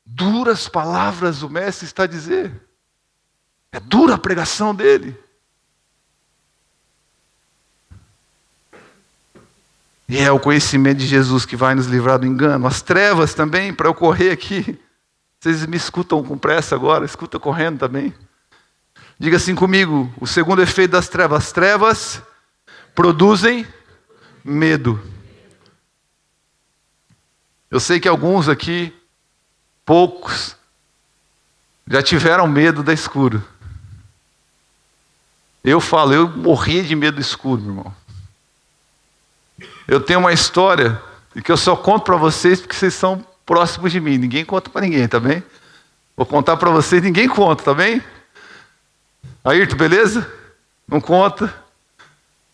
Duras palavras o mestre está a dizer. É dura a pregação dele. E é o conhecimento de Jesus que vai nos livrar do engano. As trevas também, para eu correr aqui. Vocês me escutam com pressa agora, escuta correndo também. Diga assim comigo: o segundo efeito das trevas. As trevas produzem medo. Eu sei que alguns aqui, poucos, já tiveram medo da escuro. Eu morria de medo do escuro, meu irmão. Eu tenho uma história que eu só conto para vocês porque vocês são próximos de mim. Ninguém conta para ninguém, tá bem? Vou contar para vocês, ninguém conta, tá bem? Ayrton, beleza? Não conta.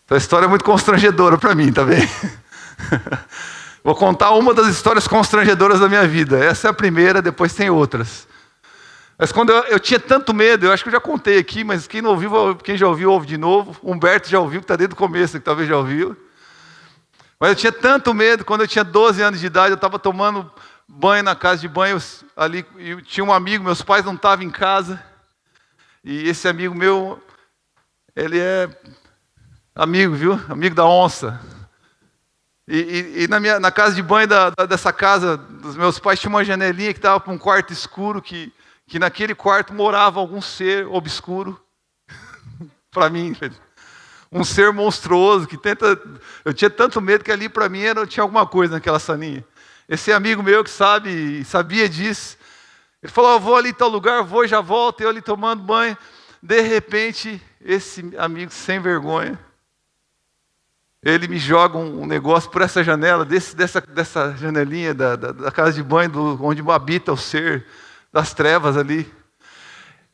Essa história é muito constrangedora para mim, tá bem? Vou contar uma das histórias constrangedoras da minha vida. Essa é a primeira, depois tem outras. Mas quando eu tinha tanto medo, eu acho que eu já contei aqui, mas quem não ouviu, quem já ouviu, ouve de novo. Humberto já ouviu, que está desde o começo, que talvez já ouviu. Mas eu tinha tanto medo, quando eu tinha 12 anos de idade, eu estava tomando banho na casa de banho ali, e tinha um amigo, meus pais não estavam em casa. E esse amigo meu, ele é amigo, viu? Amigo da onça. E na casa de banho dessa casa dos meus pais tinha uma janelinha que dava para um quarto escuro, que naquele quarto morava algum ser obscuro. Para mim, um ser monstruoso que eu tinha tanto medo que ali para mim tinha alguma coisa naquela salinha. Esse amigo meu que sabia disso, ele falou: eu vou ali em tal lugar, vou e já volto. Eu ali tomando banho. De repente, esse amigo sem vergonha, ele me joga um negócio por essa janela, dessa janelinha da casa de banho, onde habita o ser das trevas ali.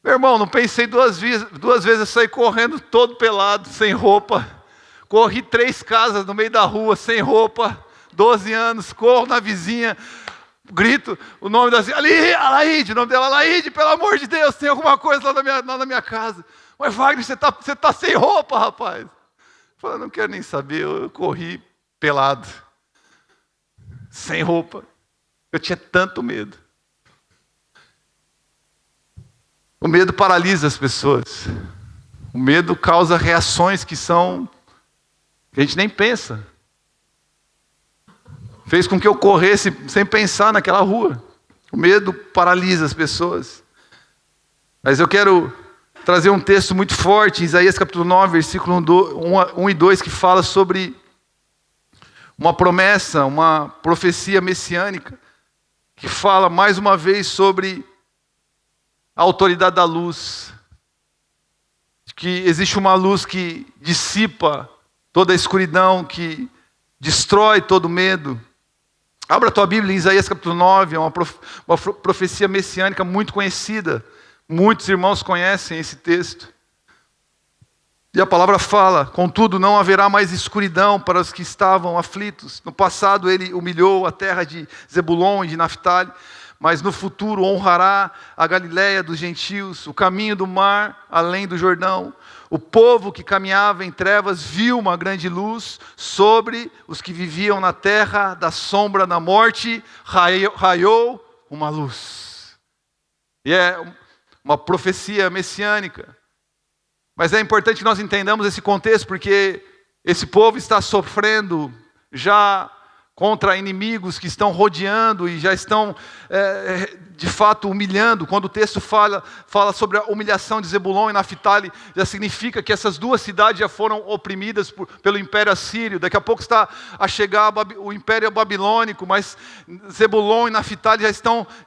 Meu irmão, não pensei duas vezes, eu saí correndo todo pelado, sem roupa. Corri 3 casas no meio da rua, sem roupa, 12 anos, corro na vizinha, grito o nome da vizinha: Alaide, o nome dela: Alaide, pelo amor de Deus, tem alguma coisa lá na minha casa. Mas Wagner, você tá sem roupa, rapaz. Eu falei: não quero nem saber. Eu corri pelado, sem roupa. Eu tinha tanto medo. O medo paralisa as pessoas. O medo causa reações que a gente nem pensa. Fez com que eu corresse sem pensar naquela rua. O medo paralisa as pessoas. Mas eu quero trazer um texto muito forte, em Isaías capítulo 9, versículo 1 e 2, que fala sobre uma promessa, uma profecia messiânica, que fala mais uma vez sobre a autoridade da luz, que existe uma luz que dissipa toda a escuridão, que destrói todo medo. Abra a tua Bíblia em Isaías capítulo 9, é uma profecia messiânica muito conhecida. Muitos irmãos conhecem esse texto. E a palavra fala: contudo, não haverá mais escuridão para os que estavam aflitos. No passado ele humilhou a terra de Zebulon e de Naftali, mas no futuro honrará a Galiléia dos gentios, o caminho do mar além do Jordão. O povo que caminhava em trevas viu uma grande luz. Sobre os que viviam na terra da sombra da morte raiou uma luz. E é uma profecia messiânica. Mas é importante que nós entendamos esse contexto, porque esse povo está sofrendo já contra inimigos que estão rodeando e já estão, de fato, humilhando. Quando o texto fala sobre a humilhação de Zebulon e Naftali, já significa que essas duas cidades já foram oprimidas pelo Império Assírio. Daqui a pouco está a chegar o Império Babilônico, mas Zebulon e Naftali já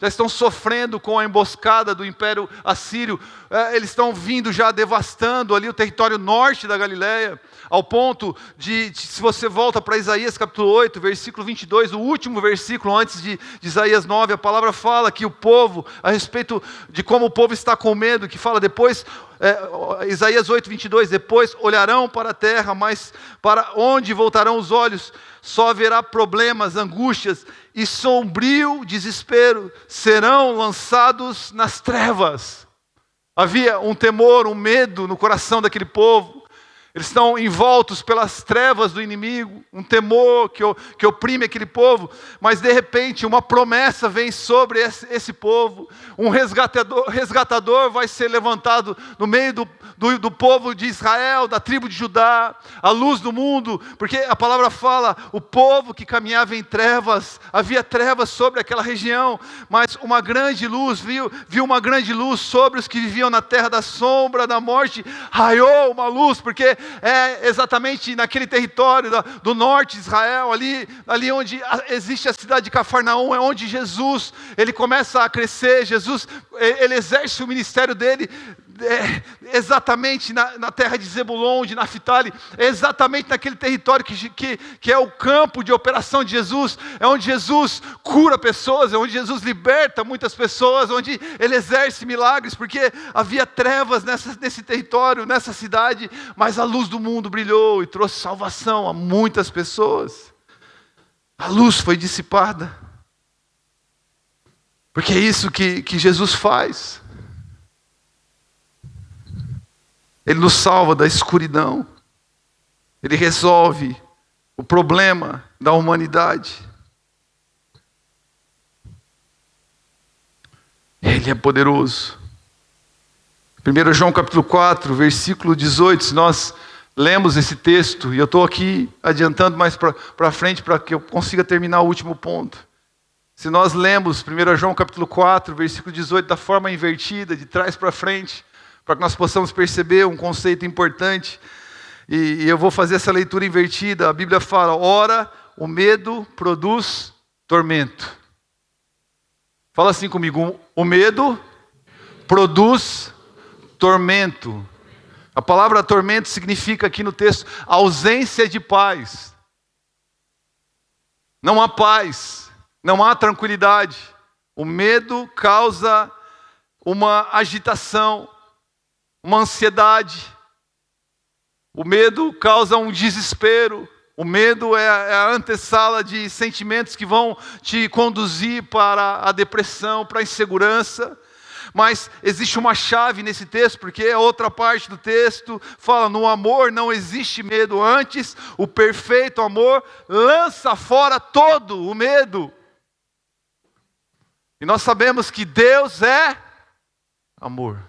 estão sofrendo com a emboscada do Império Assírio. Eles estão vindo já devastando ali o território norte da Galiléia, ao ponto de, se você volta para Isaías capítulo 8, versículo 22, o último versículo antes de Isaías 9, a palavra fala que o povo, a respeito de como o povo está com medo, que fala depois, Isaías 8, 22, depois olharão para a terra, mas para onde voltarão os olhos? Só haverá problemas, angústias e sombrio desespero, serão lançados nas trevas. Havia um temor, um medo no coração daquele povo. Eles estão envoltos pelas trevas do inimigo, um temor que oprime aquele povo, mas de repente uma promessa vem sobre esse povo, um resgatador vai ser levantado no meio do povo de Israel, da tribo de Judá, a luz do mundo, porque a palavra fala, o povo que caminhava em trevas, havia trevas sobre aquela região, mas uma grande luz, viu uma grande luz sobre os que viviam na terra da sombra, da morte, raiou uma luz, porque é exatamente naquele território do norte de Israel, ali onde existe a cidade de Cafarnaum, é onde Jesus, ele começa a crescer, Jesus, ele exerce o ministério dele, exatamente na terra de Zebulon, de Naftali, exatamente naquele território que é o campo de operação de Jesus, é onde Jesus cura pessoas, é onde Jesus liberta muitas pessoas, onde ele exerce milagres, porque havia trevas nesse território, nessa cidade, mas a luz do mundo brilhou e trouxe salvação a muitas pessoas. A luz foi dissipada, porque é isso que Jesus faz. Ele nos salva da escuridão. Ele resolve o problema da humanidade. Ele é poderoso. 1 João capítulo 4, versículo 18, se nós lemos esse texto, e eu estou aqui adiantando mais para frente para que eu consiga terminar o último ponto. Se nós lemos 1 João capítulo 4, versículo 18, da forma invertida, de trás para frente, para que nós possamos perceber um conceito importante, e eu vou fazer essa leitura invertida. A Bíblia fala, ora, o medo produz tormento. Fala assim comigo, o medo produz tormento. A palavra tormento significa aqui no texto, ausência de paz. Não há paz, não há tranquilidade. O medo causa uma agitação, uma ansiedade. O medo causa um desespero. O medo é a antessala de sentimentos que vão te conduzir para a depressão, para a insegurança. Mas existe uma chave nesse texto, porque a outra parte do texto fala, no amor não existe medo, antes o perfeito amor lança fora todo o medo. E nós sabemos que Deus é amor.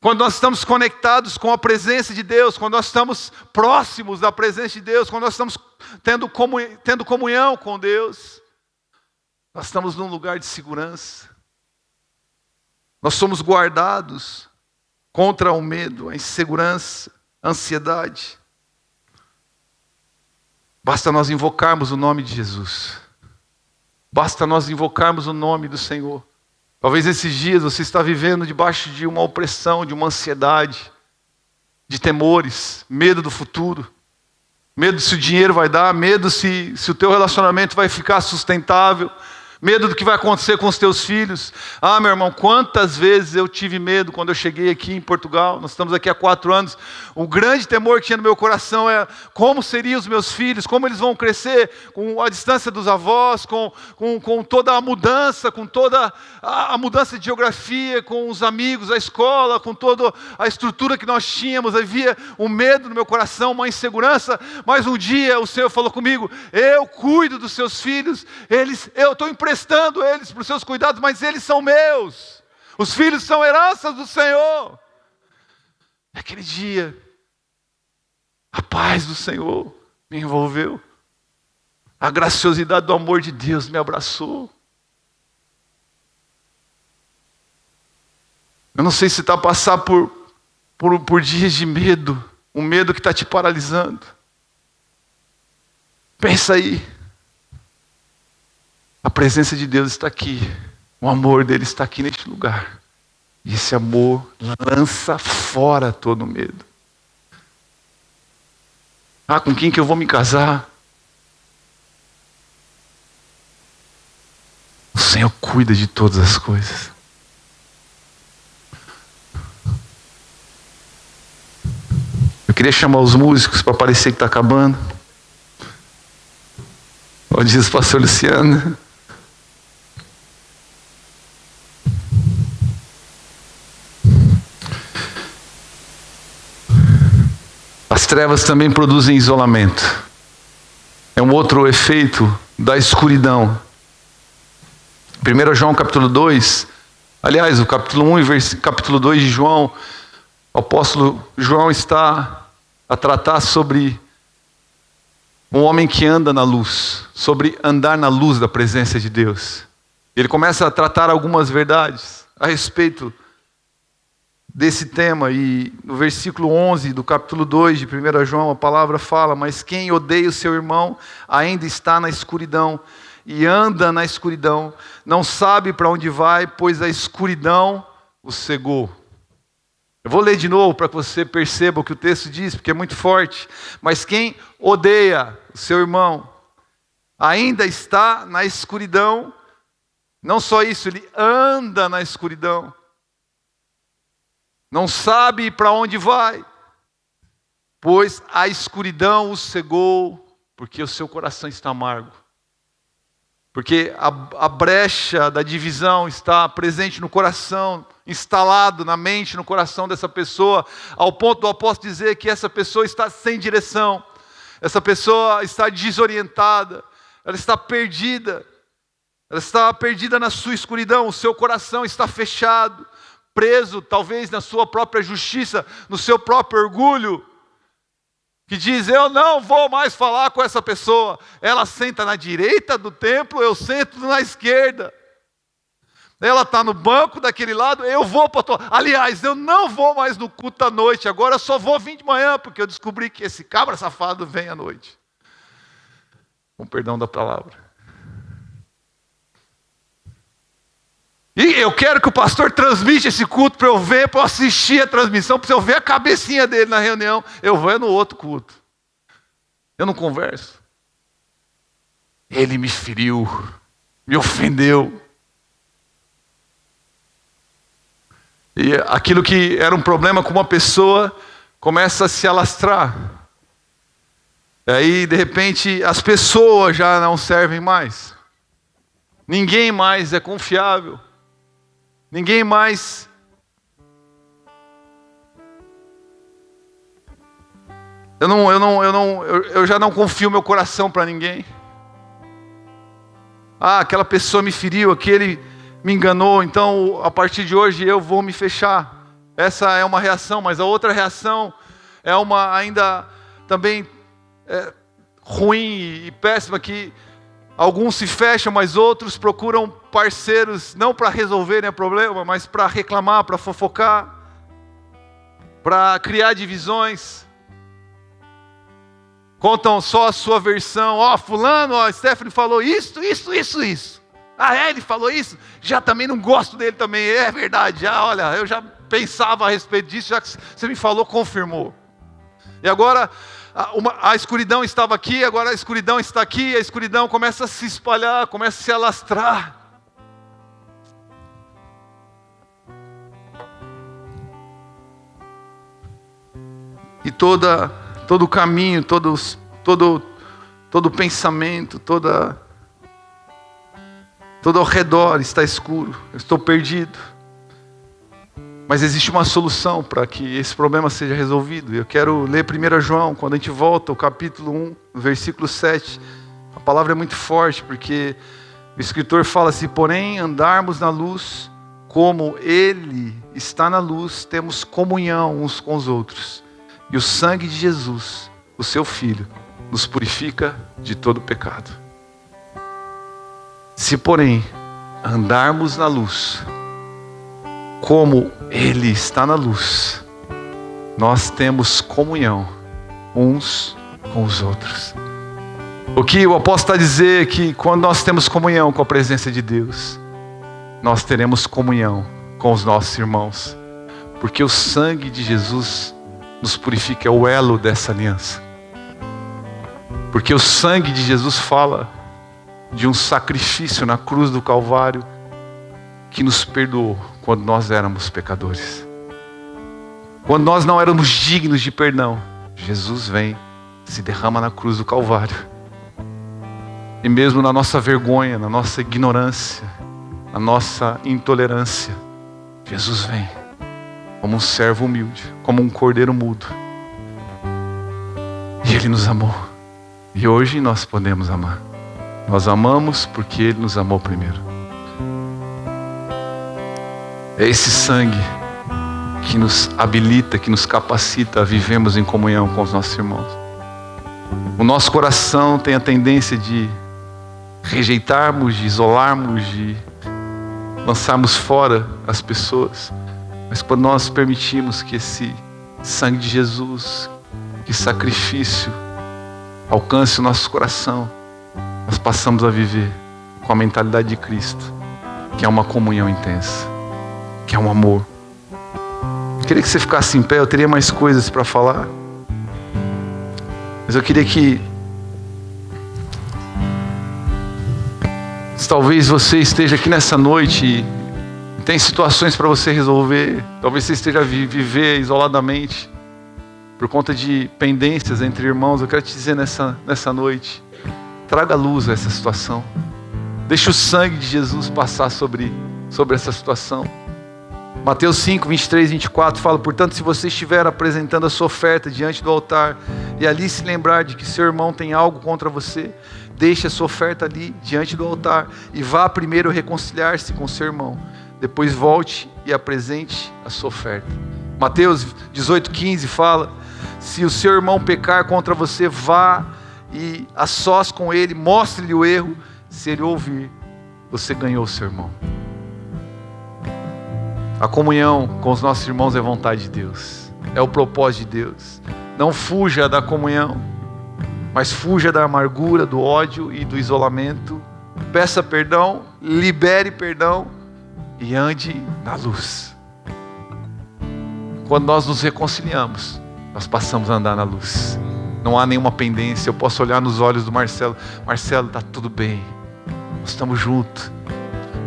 Quando nós estamos conectados com a presença de Deus, quando nós estamos próximos da presença de Deus, quando nós estamos tendo comunhão com Deus, nós estamos num lugar de segurança. Nós somos guardados contra o medo, a insegurança, a ansiedade. Basta nós invocarmos o nome de Jesus. Basta nós invocarmos o nome do Senhor. Talvez esses dias você está vivendo debaixo de uma opressão, de uma ansiedade, de temores, medo do futuro, medo se o dinheiro vai dar, medo se o teu relacionamento vai ficar sustentável, medo do que vai acontecer com os teus filhos. Ah, meu irmão, quantas vezes eu tive medo quando eu cheguei aqui em Portugal. Nós estamos aqui há 4 anos. O grande temor que tinha no meu coração é como seriam os meus filhos, como eles vão crescer com a distância dos avós, com toda a mudança, com toda a mudança de geografia, com os amigos, a escola, com toda a estrutura que nós tínhamos. Havia um medo no meu coração, uma insegurança, mas um dia o Senhor falou comigo: eu cuido dos seus filhos, eu estou emprestando eles para os seus cuidados, mas eles são meus. Os filhos são heranças do Senhor. Naquele dia, a paz do Senhor me envolveu. A graciosidade do amor de Deus me abraçou. Eu não sei se está a passar por dias de medo, um medo que está te paralisando. Pensa aí. A presença de Deus está aqui. O amor dele está aqui neste lugar. E esse amor lança fora todo medo. Ah, com quem que eu vou me casar? O Senhor cuida de todas as coisas. Eu queria chamar os músicos para parecer que está acabando. Como diz o pastor Luciano. As trevas também produzem isolamento. É um outro efeito da escuridão. 1 João capítulo 2, aliás, o capítulo 1 e capítulo 2 de João, o apóstolo João está a tratar sobre um homem que anda na luz, sobre andar na luz da presença de Deus. Ele começa a tratar algumas verdades a respeito desse tema, e no versículo 11 do capítulo 2 de 1 João, a palavra fala: mas quem odeia o seu irmão ainda está na escuridão, e anda na escuridão, não sabe para onde vai, pois a escuridão o cegou. Eu vou ler de novo para que você perceba o que o texto diz, porque é muito forte. Mas quem odeia o seu irmão ainda está na escuridão, não só isso, ele anda na escuridão. Não sabe para onde vai, pois a escuridão o cegou, porque o seu coração está amargo. Porque a brecha da divisão está presente no coração, instalado na mente, no coração dessa pessoa, ao ponto do apóstolo dizer que essa pessoa está sem direção, essa pessoa está desorientada, ela está perdida na sua escuridão, o seu coração está fechado, preso talvez na sua própria justiça, no seu próprio orgulho, que diz: eu não vou mais falar com essa pessoa, ela senta na direita do templo, eu sento na esquerda, ela está no banco daquele lado, eu vou para aliás, eu não vou mais no culto à noite, agora eu só vou vir de manhã, porque eu descobri que esse cabra safado vem à noite, com perdão da palavra. E eu quero que o pastor transmita esse culto para eu ver, para eu assistir a transmissão, para eu ver a cabecinha dele na reunião. Eu vou no outro culto. Eu não converso. Ele me feriu, me ofendeu. E aquilo que era um problema com uma pessoa começa a se alastrar. E aí, de repente, as pessoas já não servem mais. Ninguém mais é confiável. Ninguém mais eu já não confio meu coração para ninguém. Ah, aquela pessoa me feriu, aquele me enganou, então a partir de hoje eu vou me fechar. Essa é uma reação, mas a outra reação é uma ainda também ruim e péssima, que alguns se fecham, mas outros procuram parceiros, não para resolverem o problema, mas para reclamar, para fofocar, para criar divisões. Contam só a sua versão. Fulano, Stephanie falou isso. Ah, ele falou isso? Já também não gosto dele também. É verdade, olha, eu já pensava a respeito disso, já que você me falou, confirmou. E agora a escuridão estava aqui, agora a escuridão está aqui, a escuridão começa a se espalhar, começa a se alastrar. E todo o caminho, todo o pensamento, todo ao redor está escuro. Eu estou perdido. Mas existe uma solução para que esse problema seja resolvido. Eu quero ler 1 João, quando a gente volta, o capítulo 1, versículo 7. A palavra é muito forte, porque o escritor fala assim: porém, andarmos na luz, como Ele está na luz, temos comunhão uns com os outros. E o sangue de Jesus, o seu Filho, nos purifica de todo pecado. Se, porém, andarmos na luz, como Ele está na luz, nós temos comunhão uns com os outros. O que o apóstolo está a dizer é que quando nós temos comunhão com a presença de Deus, nós teremos comunhão com os nossos irmãos. Porque o sangue de Jesus nos purifica, é o elo dessa aliança. Porque o sangue de Jesus fala de um sacrifício na cruz do Calvário que nos perdoou quando nós éramos pecadores. Quando nós não éramos dignos de perdão, Jesus vem, se derrama na cruz do Calvário. E mesmo na nossa vergonha, na nossa ignorância, na nossa intolerância, Jesus vem como um servo humilde, como um cordeiro mudo. E Ele nos amou. E hoje nós podemos amar. Nós amamos porque Ele nos amou primeiro. É esse sangue que nos habilita, que nos capacita a vivermos em comunhão com os nossos irmãos. O nosso coração tem a tendência de rejeitarmos, de isolarmos, de lançarmos fora as pessoas. Mas quando nós permitimos que esse sangue de Jesus, que sacrifício, alcance o nosso coração, nós passamos a viver com a mentalidade de Cristo, que é uma comunhão intensa, que é um amor. Eu queria que você ficasse em pé, eu teria mais coisas para falar. Mas eu queria que talvez você esteja aqui nessa noite e tem situações para você resolver. Talvez você esteja a viver isoladamente por conta de pendências entre irmãos. Eu quero te dizer nessa noite, traga luz a essa situação. Deixa o sangue de Jesus passar sobre essa situação. Mateus 5, 23 e 24 fala: portanto, se você estiver apresentando a sua oferta diante do altar e ali se lembrar de que seu irmão tem algo contra você, deixe a sua oferta ali diante do altar e vá primeiro reconciliar-se com seu irmão. Depois volte e apresente a sua oferta. Mateus 18, 15 fala: se o seu irmão pecar contra você, vá e a sós com ele, mostre-lhe o erro. Se ele ouvir, você ganhou o seu irmão. A comunhão com os nossos irmãos é vontade de Deus, é o propósito de Deus. Não fuja da comunhão, mas fuja da amargura, do ódio e do isolamento. Peça perdão, libere perdão e ande na luz. Quando nós nos reconciliamos, nós passamos a andar na luz. Não há nenhuma pendência. Eu posso olhar nos olhos do Marcelo: Marcelo, está tudo bem, nós estamos juntos,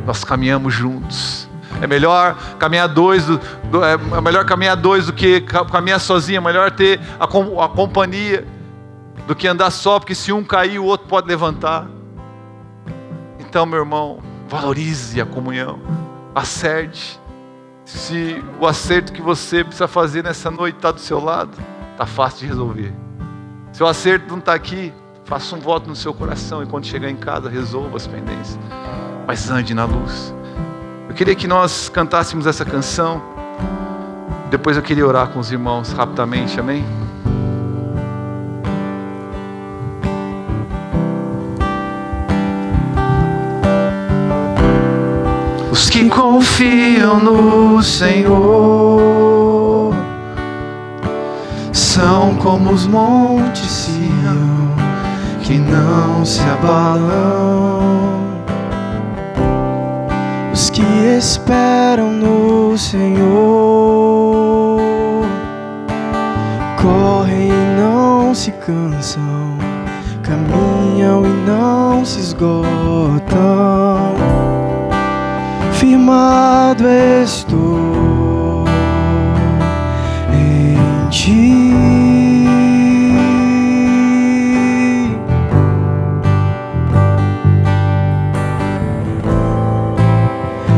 nós caminhamos juntos. É melhor caminhar dois do que caminhar sozinho. É melhor ter a companhia do que andar só, porque se um cair, o outro pode levantar. Então, meu irmão, valorize a comunhão, acerte. Se o acerto que você precisa fazer nessa noite está do seu lado, está fácil de resolver. Se o acerto não está aqui, faça um voto no seu coração e quando chegar em casa, resolva as pendências. Mas ande na luz. Eu queria que nós cantássemos essa canção. Depois eu queria orar com os irmãos rapidamente, amém? Os que confiam no Senhor são como os montes Sião, que não se abalam. esperam no Senhor correm e não se cansam, caminham e não se esgotam. Firmado estou em Ti.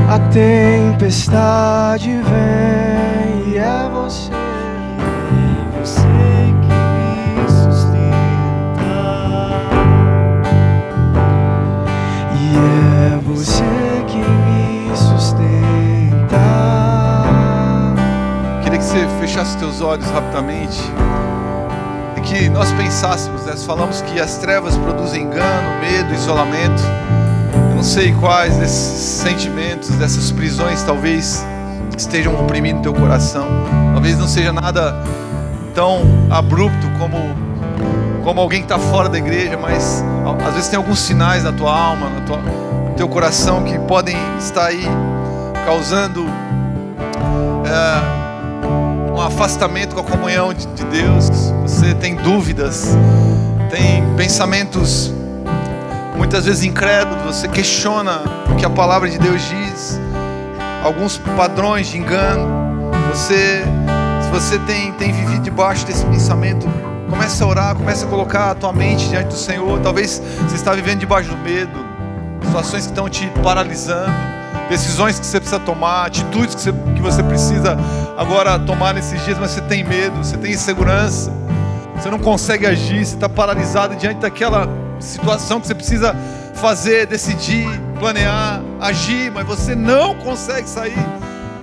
A tempestade vem e é você que me sustenta. E é você que me sustenta. Queria que você fechasse os teus olhos rapidamente e que nós pensássemos, né? Falamos que as trevas produzem engano, medo, isolamento. Eu não sei quais desses sentimentos, dessas prisões talvez estejam oprimindo teu coração. Talvez não seja nada tão abrupto como alguém que está fora da igreja, mas às vezes tem alguns sinais na tua alma, no teu coração, que podem estar aí causando um afastamento com a comunhão de Deus. Você tem dúvidas, tem pensamentos muitas vezes incrédulos, você questiona o que a palavra de Deus diz, alguns padrões de engano. Se você tem vivido debaixo desse pensamento, comece a orar, comece a colocar a tua mente diante do Senhor. Talvez você está vivendo debaixo do medo, situações que estão te paralisando, decisões que você precisa tomar, atitudes que você precisa agora tomar nesses dias, mas você tem medo, você tem insegurança, você não consegue agir, você está paralisado diante daquela situação que você precisa fazer, decidir, planear, agir, mas você não consegue sair.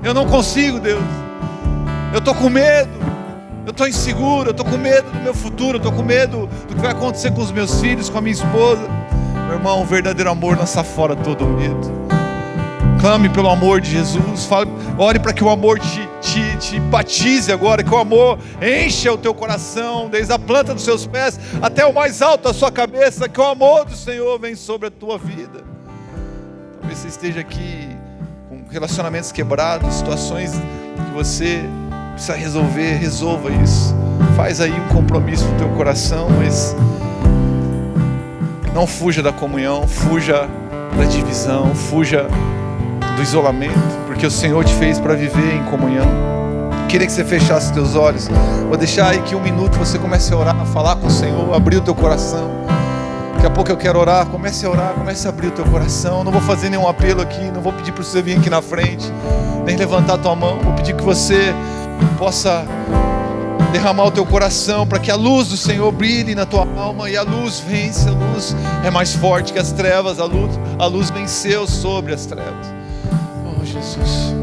Eu não consigo, Deus. Eu estou com medo, eu estou inseguro, eu estou com medo do meu futuro, eu estou com medo do que vai acontecer com os meus filhos, com a minha esposa. Meu irmão, o verdadeiro amor lança fora todo medo. Clame pelo amor de Jesus, ore para que o amor te batize agora, que o amor encha o teu coração, desde a planta dos seus pés até o mais alto da sua cabeça, que o amor do Senhor vem sobre a tua vida. Talvez você esteja aqui com relacionamentos quebrados, situações que você precisa resolver. Resolva isso, faz aí um compromisso no teu coração, mas não fuja da comunhão, fuja da divisão, fuja do isolamento, porque o Senhor te fez para viver em comunhão. Queria que você fechasse os teus olhos. Vou deixar aí que 1 minuto você comece a orar, a falar com o Senhor, abrir o teu coração. Daqui a pouco eu quero orar, comece a orar, comece a abrir o teu coração. Não vou fazer nenhum apelo aqui, não vou pedir para você vir aqui na frente, nem levantar a tua mão. Vou pedir que você possa derramar o teu coração, para que a luz do Senhor brilhe na tua alma, e a luz vence. A luz é mais forte que as trevas, a luz venceu sobre as trevas. Oh Jesus,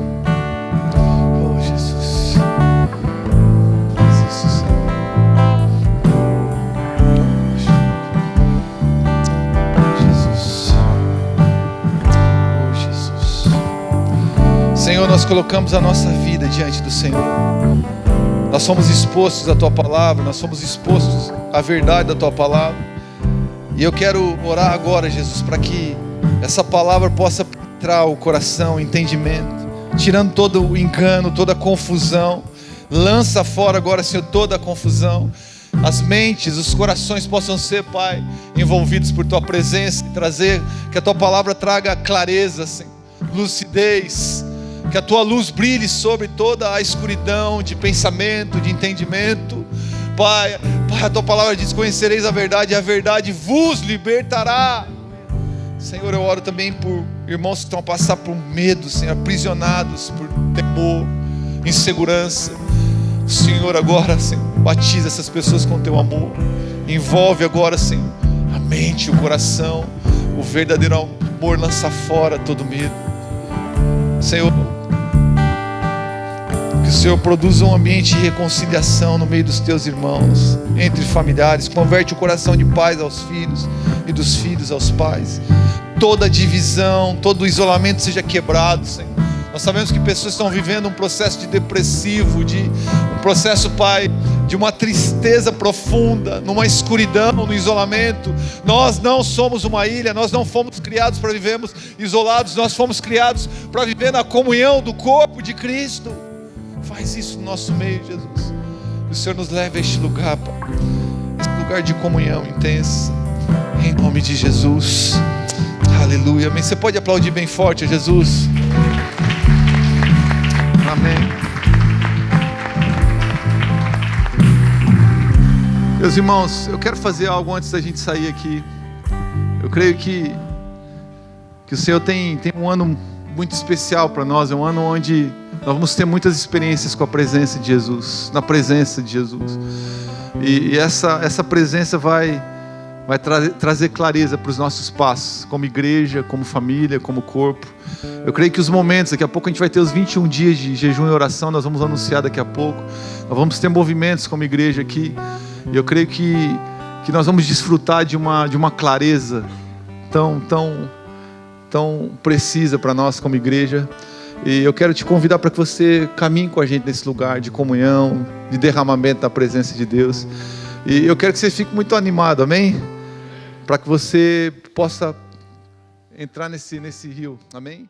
oh Jesus, Jesus, Jesus, oh Jesus. Senhor, nós colocamos a nossa vida diante do Senhor. Nós somos expostos à tua palavra, nós somos expostos à verdade da tua palavra. E eu quero orar agora, Jesus, para que essa palavra possa penetrar o coração, o entendimento, tirando todo o engano, toda a confusão. Lança fora agora, Senhor, toda a confusão. As mentes, os corações possam ser, Pai, envolvidos por tua presença, e trazer, que a tua palavra traga clareza, Senhor, lucidez. Que a tua luz brilhe sobre toda a escuridão de pensamento, de entendimento. Pai, a tua palavra diz: conhecereis a verdade, e a verdade vos libertará. Senhor, eu oro também por irmãos que estão a passar por medo, Senhor, aprisionados por temor, insegurança. Senhor, agora, Senhor, batiza essas pessoas com teu amor. Envolve agora, Senhor, a mente, o coração. O verdadeiro amor lança fora todo medo. Senhor, que o Senhor produza um ambiente de reconciliação no meio dos teus irmãos, entre familiares. Converte o coração de pais aos filhos e dos filhos aos pais. Toda divisão, todo isolamento seja quebrado, Senhor. Nós sabemos que pessoas estão vivendo um processo de depressivo, um processo, Pai, de de uma tristeza profunda, numa escuridão, no isolamento. Nós não somos uma ilha, nós não fomos criados para vivermos isolados, nós fomos criados para viver na comunhão do corpo de Cristo. Faz isso no nosso meio, Jesus. Que o Senhor nos leve a este lugar, Pai, esse lugar de comunhão intensa, em nome de Jesus. Aleluia, amém. Você pode aplaudir bem forte a Jesus? Amém. Meus irmãos, eu quero fazer algo antes da gente sair aqui. Eu creio que o Senhor tem um ano muito especial para nós. É um ano onde nós vamos ter muitas experiências com a presença de Jesus, na presença de Jesus. E essa presença vai trazer clareza para os nossos passos, como igreja, como família, como corpo. Eu creio que os momentos, daqui a pouco a gente vai ter os 21 dias de jejum e oração, nós vamos anunciar daqui a pouco. Nós vamos ter movimentos como igreja aqui. E eu creio que nós vamos desfrutar de uma clareza tão precisa para nós como igreja. E eu quero te convidar para que você caminhe com a gente nesse lugar de comunhão, de derramamento da presença de Deus. E eu quero que você fique muito animado, amém? Para que você possa entrar nesse rio, amém?